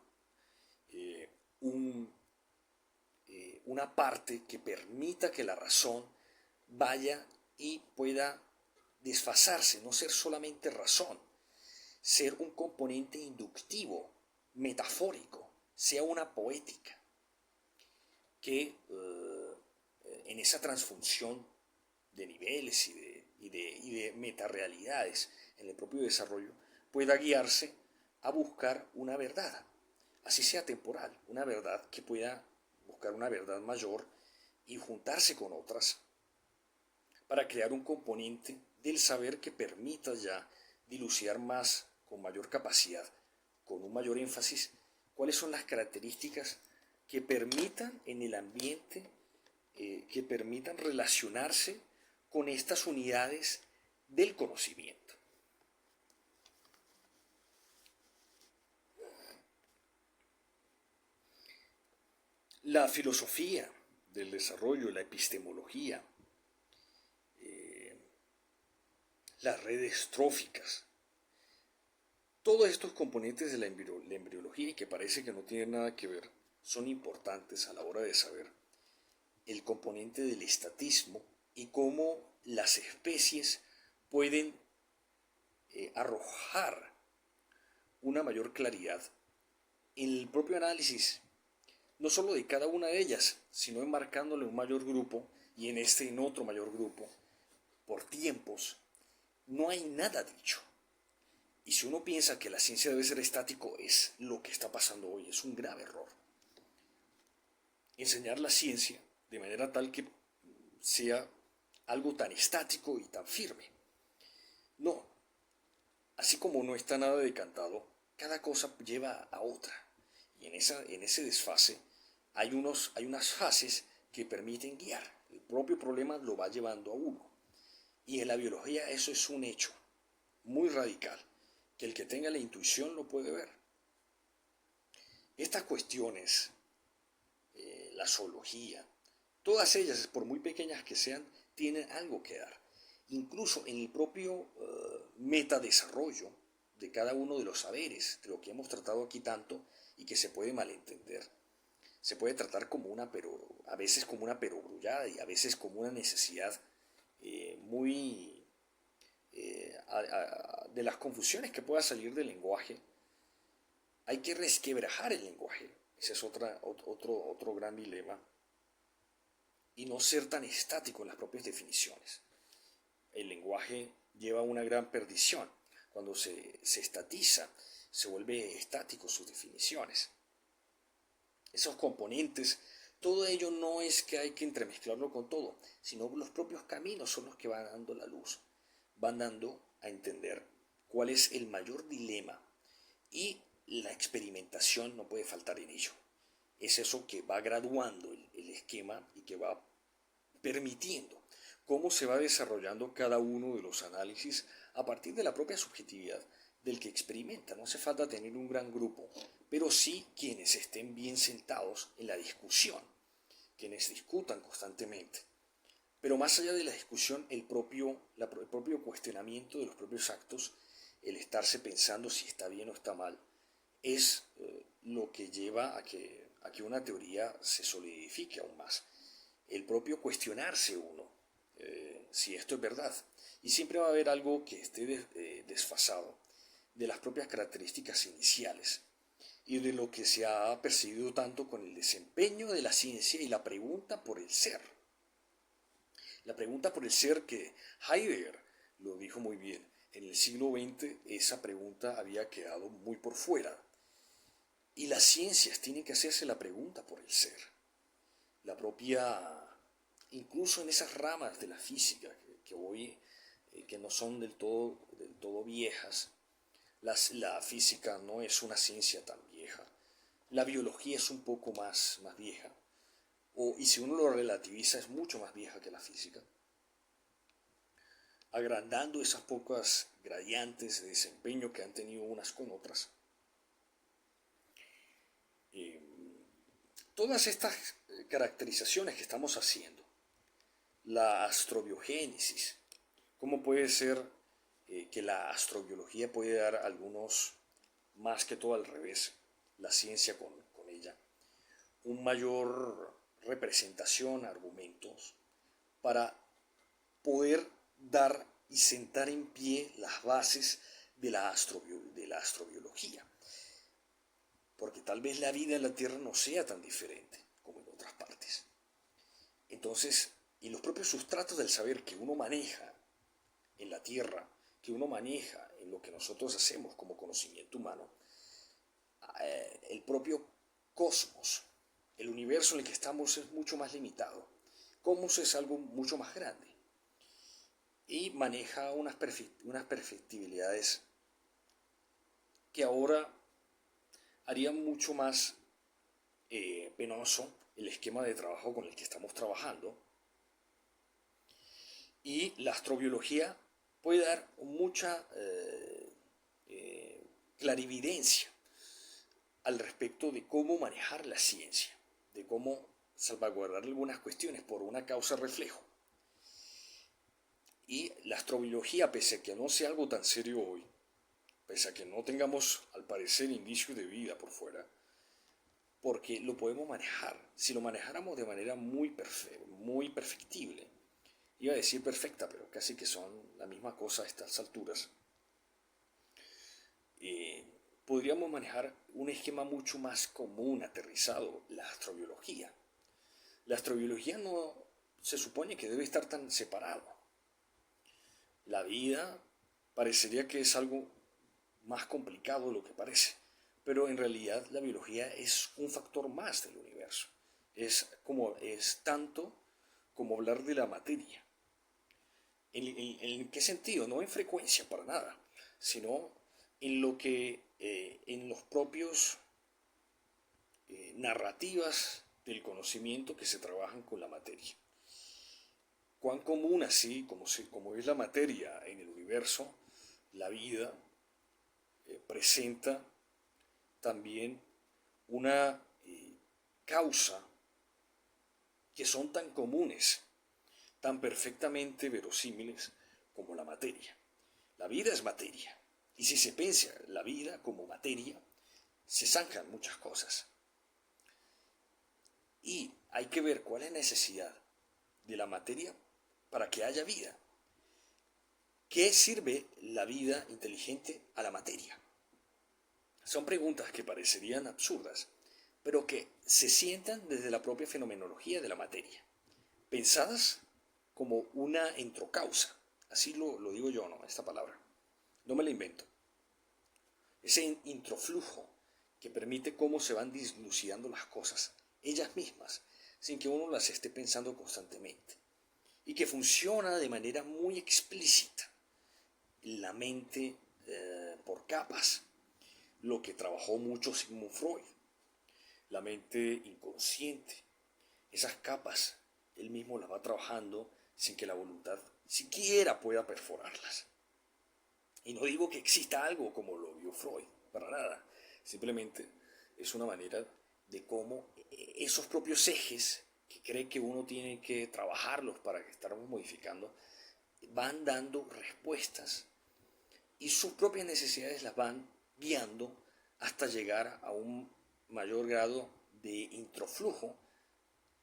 eh, un, una parte que permita que la razón vaya y pueda desfasarse, no ser solamente razón, ser un componente inductivo, metafórico, sea una poética, que en esa transfunción de niveles y de metarealidades en el propio desarrollo pueda guiarse a buscar una verdad, así sea temporal, una verdad que pueda buscar una verdad mayor y juntarse con otras para crear un componente del saber que permita ya dilucidar más, con mayor capacidad, con un mayor énfasis, cuáles son las características que permitan en el ambiente, que permitan relacionarse con estas unidades del conocimiento. La filosofía del desarrollo, la epistemología, las redes tróficas, todos estos componentes de la embriología y que parece que no tienen nada que ver, son importantes a la hora de saber el componente del estatismo y cómo las especies pueden arrojar una mayor claridad en el propio análisis, no solo de cada una de ellas, sino enmarcándole un mayor grupo y en otro mayor grupo, por tiempos. No hay nada dicho. Y si uno piensa que la ciencia debe ser estático, es lo que está pasando hoy, es un grave error. Enseñar la ciencia de manera tal que sea algo tan estático y tan firme. No, así como no está nada decantado, cada cosa lleva a otra. Y en ese desfase hay unas fases que permiten guiar. El propio problema lo va llevando a uno. Y en la biología eso es un hecho muy radical, que el que tenga la intuición lo puede ver. Estas cuestiones, la zoología, todas ellas, por muy pequeñas que sean, tienen algo que dar. Incluso en el propio metadesarrollo de cada uno de los saberes, de lo que hemos tratado aquí tanto y que se puede malentender. Se puede tratar como a veces como una perogrullada y a veces como una necesidad muy de las confusiones que pueda salir del lenguaje. Hay que resquebrajar el lenguaje. Ese es otro gran dilema. Y no ser tan estático en las propias definiciones. El lenguaje lleva una gran perdición. Cuando se estatiza, se vuelve estático sus definiciones. Esos componentes, todo ello no es que hay que entremezclarlo con todo, sino los propios caminos son los que van dando la luz, van dando a entender cuál es el mayor dilema y la experimentación no puede faltar en ello. Es eso que va graduando el esquema y que va permitiendo cómo se va desarrollando cada uno de los análisis a partir de la propia subjetividad del que experimenta. No hace falta tener un gran grupo, pero sí quienes estén bien sentados en la discusión, quienes discutan constantemente. Pero más allá de la discusión, el propio cuestionamiento de los propios actos, el estarse pensando si está bien o está mal, es lo que lleva a que una teoría se solidifique aún más. El propio cuestionarse uno, si esto es verdad. Y siempre va a haber algo que esté desfasado de las propias características iniciales y de lo que se ha percibido tanto con el desempeño de la ciencia y la pregunta por el ser. La pregunta por el ser que Heidegger lo dijo muy bien. En el siglo XX esa pregunta había quedado muy por fuera. Y las ciencias tienen que hacerse la pregunta por el ser. La propia, incluso en esas ramas de la física que hoy que no son del todo viejas, la física no es una ciencia tan vieja. La biología es un poco más vieja. Y si uno lo relativiza es mucho más vieja que la física. agrandando esas pocas gradientes de desempeño que han tenido unas con otras. Eh, Todas estas caracterizaciones que estamos haciendo, la astrobiogénesis, cómo puede ser que la astrobiología puede dar algunos, más que todo al revés, la ciencia con ella, un mayor representación, argumentos, para poder dar y sentar en pie las bases de la astrobiología. Porque tal vez la vida en la Tierra no sea tan diferente como en otras partes. Entonces, y los propios sustratos del saber que uno maneja en la Tierra, que uno maneja en lo que nosotros hacemos como conocimiento humano, el propio cosmos, el universo en el que estamos es mucho más limitado. Cosmos es algo mucho más grande y maneja unas perfectibilidades que ahora harían mucho más penoso el esquema de trabajo con el que estamos trabajando. Y la astrobiología puede dar mucha clarividencia al respecto de cómo manejar la ciencia, de cómo salvaguardar algunas cuestiones por una causa reflejo. Y la astrobiología, pese a que no sea algo tan serio hoy, pese a que no tengamos al parecer indicios de vida por fuera, porque lo podemos manejar. Si lo manejáramos de manera muy perfectible, iba a decir perfecta, pero casi que son la misma cosa a estas alturas, podríamos manejar un esquema mucho más común, aterrizado, la astrobiología. La astrobiología no se supone que debe estar tan separado. La vida parecería que es algo más complicado de lo que parece, pero en realidad la biología es un factor más del universo. Es tanto como hablar de la materia. ¿En qué sentido? No en frecuencia para nada, sino en lo que en los propios narrativas del conocimiento que se trabajan con la materia. Cuán común así como es la materia en el universo, la vida presenta también una causa que son tan comunes, tan perfectamente verosímiles como la materia. La vida es materia. Y si se piensa la vida como materia, se zanjan muchas cosas. Y hay que ver cuál es la necesidad de la materia para que haya vida. ¿Qué sirve la vida inteligente a la materia? Son preguntas que parecerían absurdas, pero que se sientan desde la propia fenomenología de la materia, pensadas como una entrocausa. Así lo digo yo, ¿no? Esta palabra. No me la invento. Ese introflujo que permite cómo se van dislucidando las cosas, ellas mismas, sin que uno las esté pensando constantemente. Y que funciona de manera muy explícita. La mente por capas, lo que trabajó mucho Sigmund Freud, la mente inconsciente, esas capas, él mismo las va trabajando sin que la voluntad siquiera pueda perforarlas. Y no digo que exista algo como lo vio Freud, para nada, simplemente es una manera de cómo esos propios ejes que cree que uno tiene que trabajarlos para que estemos modificando, van dando respuestas y sus propias necesidades las van guiando hasta llegar a un mayor grado de introflujo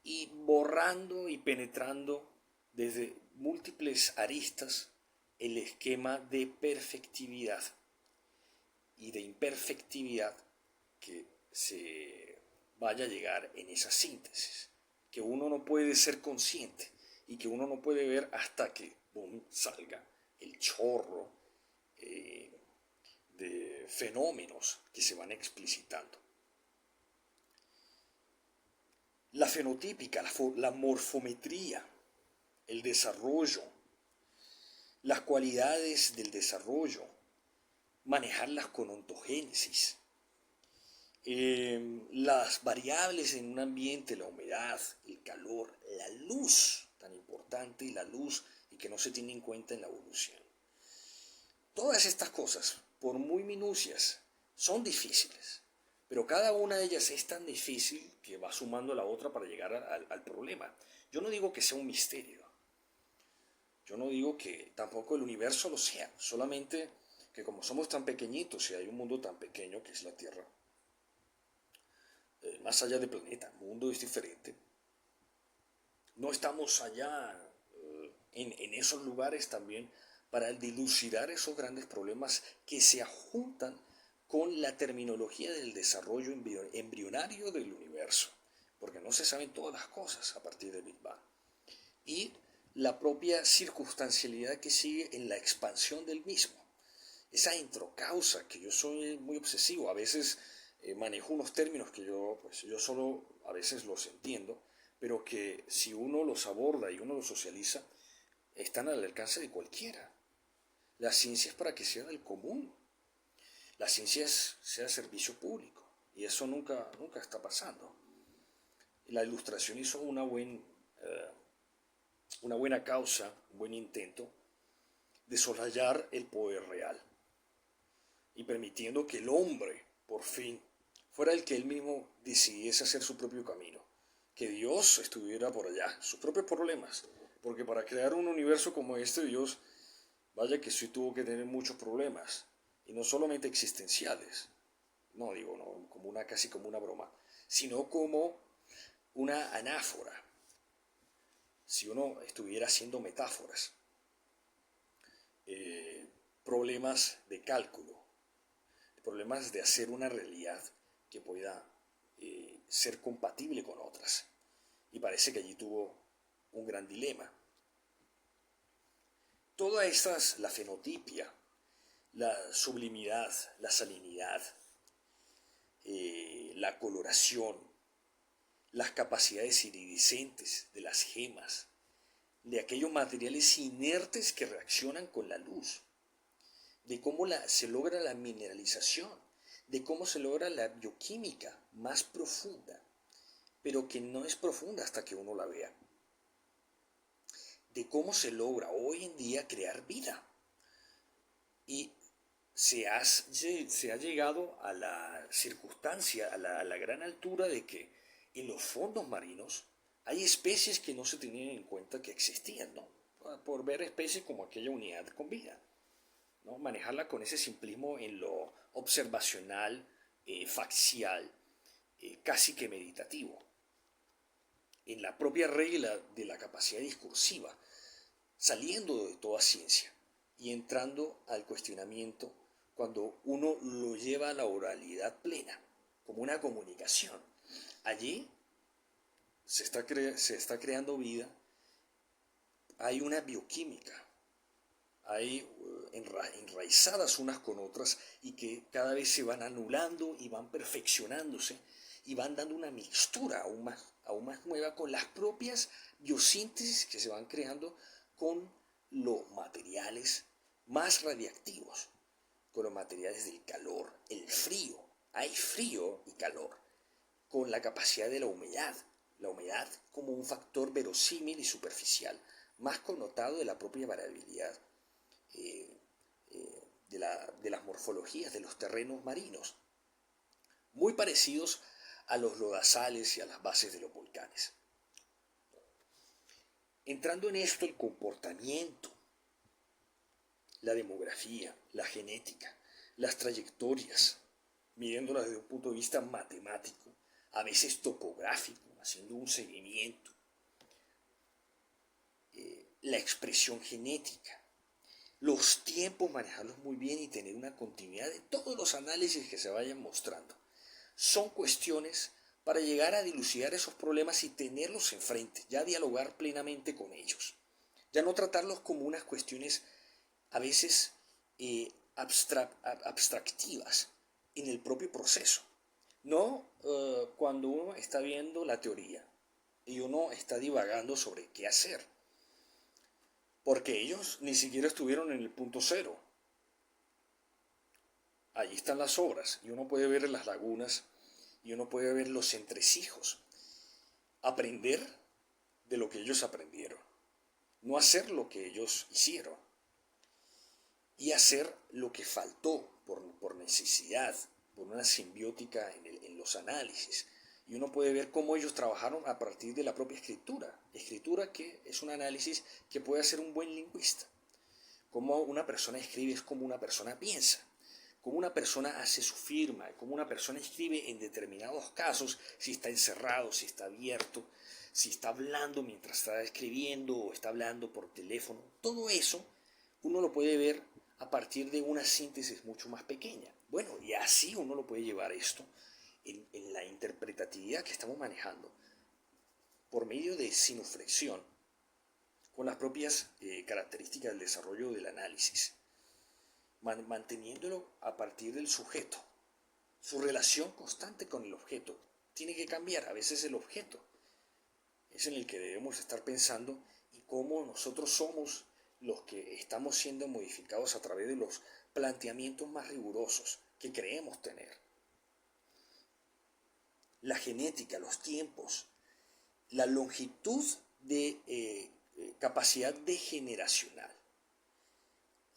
y borrando y penetrando desde múltiples aristas el esquema de perfectividad y de imperfectividad que se vaya a llegar en esa síntesis, que uno no puede ser consciente y que uno no puede ver hasta que salga el chorro de fenómenos que se van explicitando. La fenotípica, la morfometría, el desarrollo, las cualidades del desarrollo, manejarlas con ontogénesis, las variables en un ambiente, la humedad, el calor, la luz, tan importante, la luz y que no se tiene en cuenta en la evolución. Todas estas cosas, por muy minucias, son difíciles, pero cada una de ellas es tan difícil que va sumando a la otra para llegar al problema. Yo no digo que sea un misterio, yo no digo que tampoco el universo lo sea, solamente que como somos tan pequeñitos y hay un mundo tan pequeño que es la Tierra, más allá del planeta, el mundo es diferente. No estamos allá en esos lugares también para dilucidar esos grandes problemas que se juntan con la terminología del desarrollo embrionario del universo, porque no se saben todas las cosas a partir del Big Bang. Y la propia circunstancialidad que sigue en la expansión del mismo. Esa entrocausa, que yo soy muy obsesivo, a veces manejo unos términos que yo solo a veces los entiendo, pero que si uno los aborda y uno los socializa, están al alcance de cualquiera. La ciencia es para que sea del común. La ciencia sea servicio público. Y eso nunca está pasando. La Ilustración hizo una buena causa, un buen intento de soslayar el poder real y permitiendo que el hombre, por fin, fuera el que él mismo decidiese hacer su propio camino. Que Dios estuviera por allá, sus propios problemas. Porque para crear un universo como este, Dios, vaya que sí tuvo que tener muchos problemas. Y no solamente existenciales. No digo, no, casi como una broma. Sino como una anáfora. Si uno estuviera haciendo metáforas. Problemas de cálculo. Problemas de hacer una realidad que pueda ser compatible con otras. Y parece que allí tuvo un gran dilema. Todas estas, la fenotipia, la sublimidad, la salinidad, la coloración, las capacidades iridiscentes de las gemas, de aquellos materiales inertes que reaccionan con la luz, de cómo se logra la mineralización, de cómo se logra la bioquímica más profunda, pero que no es profunda hasta que uno la vea, de cómo se logra hoy en día crear vida. Y se ha llegado a la circunstancia, a la gran altura de que en los fondos marinos hay especies que no se tenían en cuenta que existían, ¿no? Por ver especies como aquella unidad con vida, ¿no? Manejarla con ese simplismo en lo observacional, facial, casi que meditativo, en la propia regla de la capacidad discursiva, saliendo de toda ciencia y entrando al cuestionamiento cuando uno lo lleva a la oralidad plena, como una comunicación. Allí se está creando vida, hay una bioquímica, hay enraizadas unas con otras y que cada vez se van anulando y van perfeccionándose y van dando una mixtura aún más nueva con las propias biosíntesis que se van creando con los materiales más radiactivos, con los materiales del calor, el frío, hay frío y calor, con la capacidad de la humedad como un factor verosímil y superficial, más connotado de la propia variabilidad de las morfologías de los terrenos marinos, muy parecidos a los lodazales y a las bases de los volcanes. Entrando en esto, el comportamiento, la demografía, la genética, las trayectorias, midiéndolas desde un punto de vista matemático, a veces topográfico, haciendo un seguimiento, la expresión genética, los tiempos, manejarlos muy bien y tener una continuidad de todos los análisis que se vayan mostrando. Son cuestiones para llegar a dilucidar esos problemas y tenerlos enfrente, ya dialogar plenamente con ellos, ya no tratarlos como unas cuestiones a veces abstractivas en el propio proceso. No cuando uno está viendo la teoría y uno está divagando sobre qué hacer, porque ellos ni siquiera estuvieron en el punto cero. Allí están las obras y uno puede ver las lagunas y uno puede ver los entresijos, aprender de lo que ellos aprendieron. no hacer lo que ellos hicieron y hacer lo que faltó por necesidad, por una simbiótica en los análisis. Y uno puede ver cómo ellos trabajaron a partir de la propia escritura. Escritura que es un análisis que puede hacer un buen lingüista. Cómo una persona escribe es como una persona piensa. Cómo una persona hace su firma, cómo una persona escribe en determinados casos, si está encerrado, si está abierto, si está hablando mientras está escribiendo o está hablando por teléfono. Todo eso uno lo puede ver a partir de una síntesis mucho más pequeña. Bueno, y así uno lo puede llevar esto en la interpretatividad que estamos manejando por medio de sinuflexión con las propias características del desarrollo del análisis, manteniéndolo a partir del sujeto. Su relación constante con el objeto tiene que cambiar. A veces el objeto es en el que debemos estar pensando y cómo nosotros somos los que estamos siendo modificados a través de los planteamientos más rigurosos que creemos tener. La genética, los tiempos, la longitud de capacidad degeneracional,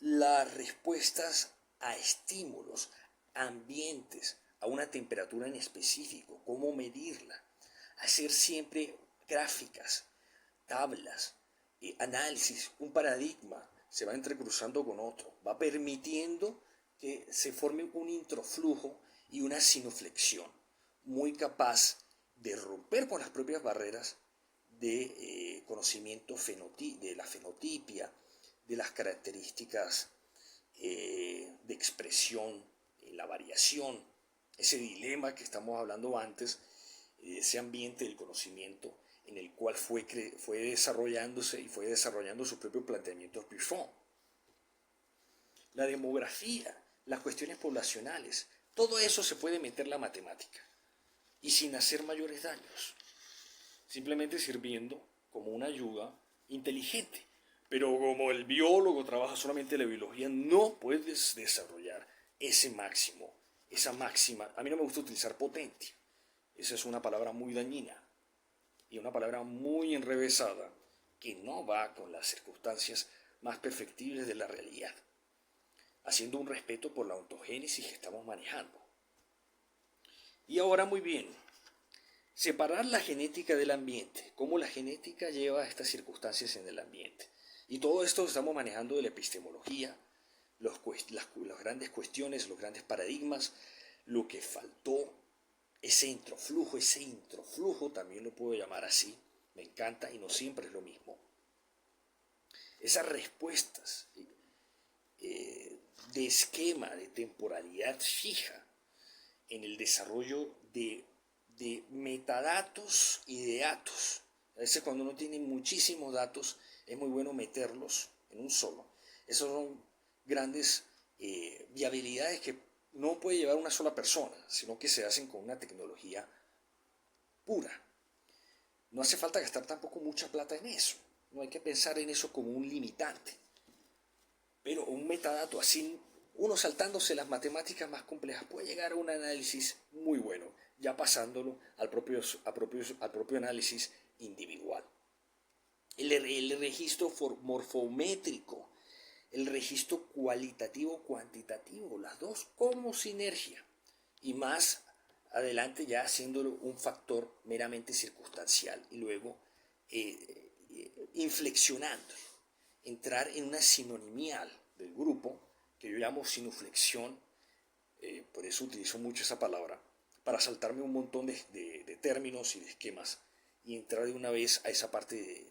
las respuestas a estímulos, ambientes, a una temperatura en específico, cómo medirla, hacer siempre gráficas, tablas, análisis, un paradigma se va entrecruzando con otro, va permitiendo que se forme un introflujo y una sinuflexión muy capaz de romper con las propias barreras de conocimiento de la fenotipia, de las características de expresión, la variación, ese dilema que estamos hablando antes, ese ambiente del conocimiento en el cual fue desarrollándose y fue desarrollando sus propios planteamientos Buffon. La demografía, las cuestiones poblacionales, todo eso se puede meter en la matemática y sin hacer mayores daños, simplemente sirviendo como una ayuda inteligente. Pero como el biólogo trabaja solamente la biología, no puedes desarrollar ese máximo, esa máxima. A mí no me gusta utilizar potencia. Esa es una palabra muy dañina y una palabra muy enrevesada que no va con las circunstancias más perfectibles de la realidad, haciendo un respeto por la ontogénesis que estamos manejando. Y ahora muy bien, separar la genética del ambiente, cómo la genética lleva a estas circunstancias en el ambiente. Y todo esto estamos manejando de la epistemología, las grandes cuestiones, los grandes paradigmas, lo que faltó, ese introflujo también lo puedo llamar así, me encanta y no siempre es lo mismo. Esas respuestas de esquema, de temporalidad fija en el desarrollo de metadatos y de datos. A veces cuando uno tiene muchísimos datos es muy bueno meterlos en un solo. Esas son grandes viabilidades que no puede llevar una sola persona, sino que se hacen con una tecnología pura. No hace falta gastar tampoco mucha plata en eso. No hay que pensar en eso como un limitante. Pero un metadato así, uno saltándose las matemáticas más complejas, puede llegar a un análisis muy bueno, ya pasándolo al propio análisis individual. El registro morfométrico, el registro cualitativo-cuantitativo, las dos como sinergia. Y más adelante ya haciéndolo un factor meramente circunstancial y luego inflexionando, entrar en una sinonimial del grupo que yo llamo sinuflexión, por eso utilizo mucho esa palabra, para saltarme un montón de términos y de esquemas y entrar de una vez a esa parte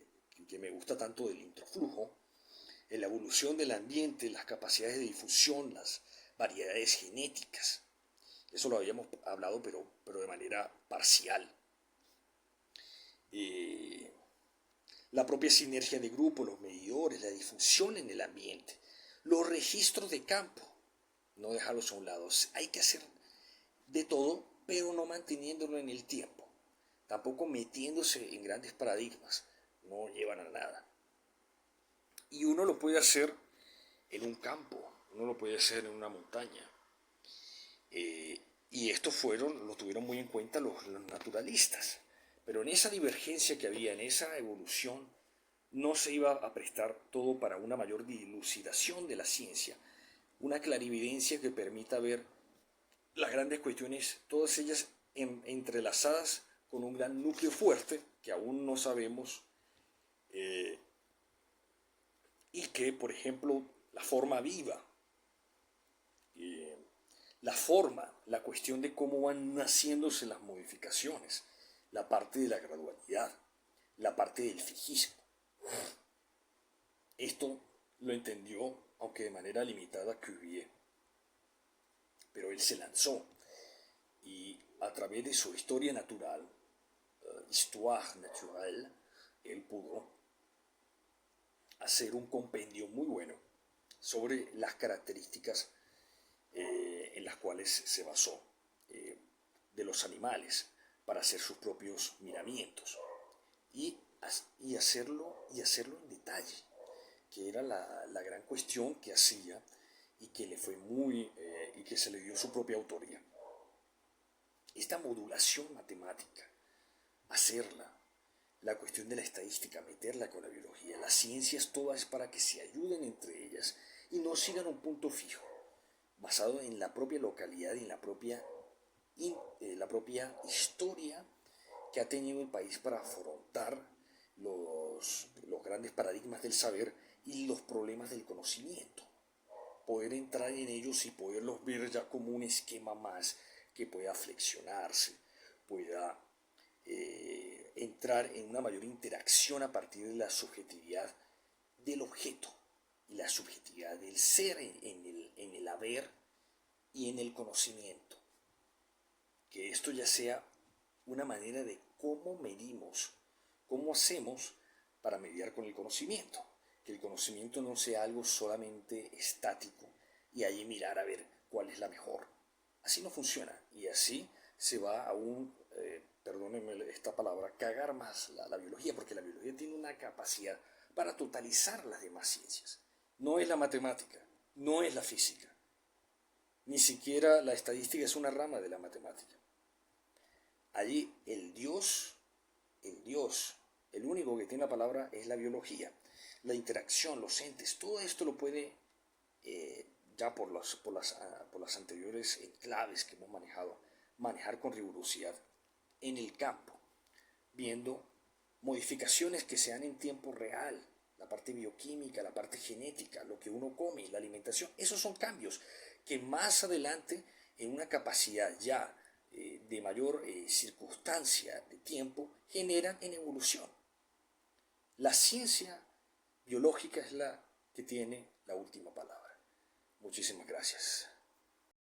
que me gusta tanto del introflujo, en la evolución del ambiente, las capacidades de difusión, las variedades genéticas. Eso lo habíamos hablado, pero de manera parcial. La propia sinergia de grupo, los medidores, la difusión en el ambiente, los registros de campo, no dejarlos a un lado. Hay que hacer de todo, pero no manteniéndolo en el tiempo. Tampoco metiéndose en grandes paradigmas, no llevan a nada. Y uno lo puede hacer en un campo, uno lo puede hacer en una montaña. Y esto lo tuvieron muy en cuenta los naturalistas. Pero en esa divergencia que había, en esa evolución no se iba a prestar todo para una mayor dilucidación de la ciencia, una clarividencia que permita ver las grandes cuestiones, todas ellas entrelazadas con un gran núcleo fuerte que aún no sabemos eh, y que, por ejemplo, la forma viva, eh, la forma, la cuestión de cómo van naciéndose las modificaciones, la parte de la gradualidad, la parte del fijismo. Esto lo entendió, aunque de manera limitada, Cuvier, pero él se lanzó y a través de su historia natural, Histoire naturelle, él pudo hacer un compendio muy bueno sobre las características en las cuales se basó eh, de los animales para hacer sus propios miramientos y, y hacerlo en detalle, que era la gran cuestión que hacía y que le fue muy y que se le dio su propia autoría. Esta modulación matemática, hacerla, la cuestión de la estadística, meterla con la biología, las ciencias todas para que se ayuden entre ellas y no sigan un punto fijo, basado en la propia localidad y en la propia historia que ha tenido el país para afrontar los grandes paradigmas del saber y los problemas del conocimiento. Poder entrar en ellos y poderlos ver ya como un esquema más que pueda flexionarse, pueda entrar en una mayor interacción a partir de la subjetividad del objeto y la subjetividad del ser en el haber y en el conocimiento. Que esto ya sea una manera de cómo medimos, cómo hacemos para mediar con el conocimiento. Que el conocimiento no sea algo solamente estático y ahí mirar a ver cuál es la mejor. Así no funciona y así se va a perdónenme esta palabra, cagar más la biología, porque la biología tiene una capacidad para totalizar las demás ciencias. No es la matemática, no es la física, ni siquiera la estadística es una rama de la matemática. Allí el único que tiene la palabra es la biología. La interacción, los entes, todo esto lo puede, ya por las anteriores claves que hemos manejado, manejar con rigurosidad en el campo, viendo modificaciones que se dan en tiempo real, la parte bioquímica, la parte genética, lo que uno come, la alimentación, esos son cambios que más adelante en una capacidad ya de mayor circunstancia de tiempo generan en evolución. La ciencia biológica es la que tiene la última palabra. Muchísimas gracias.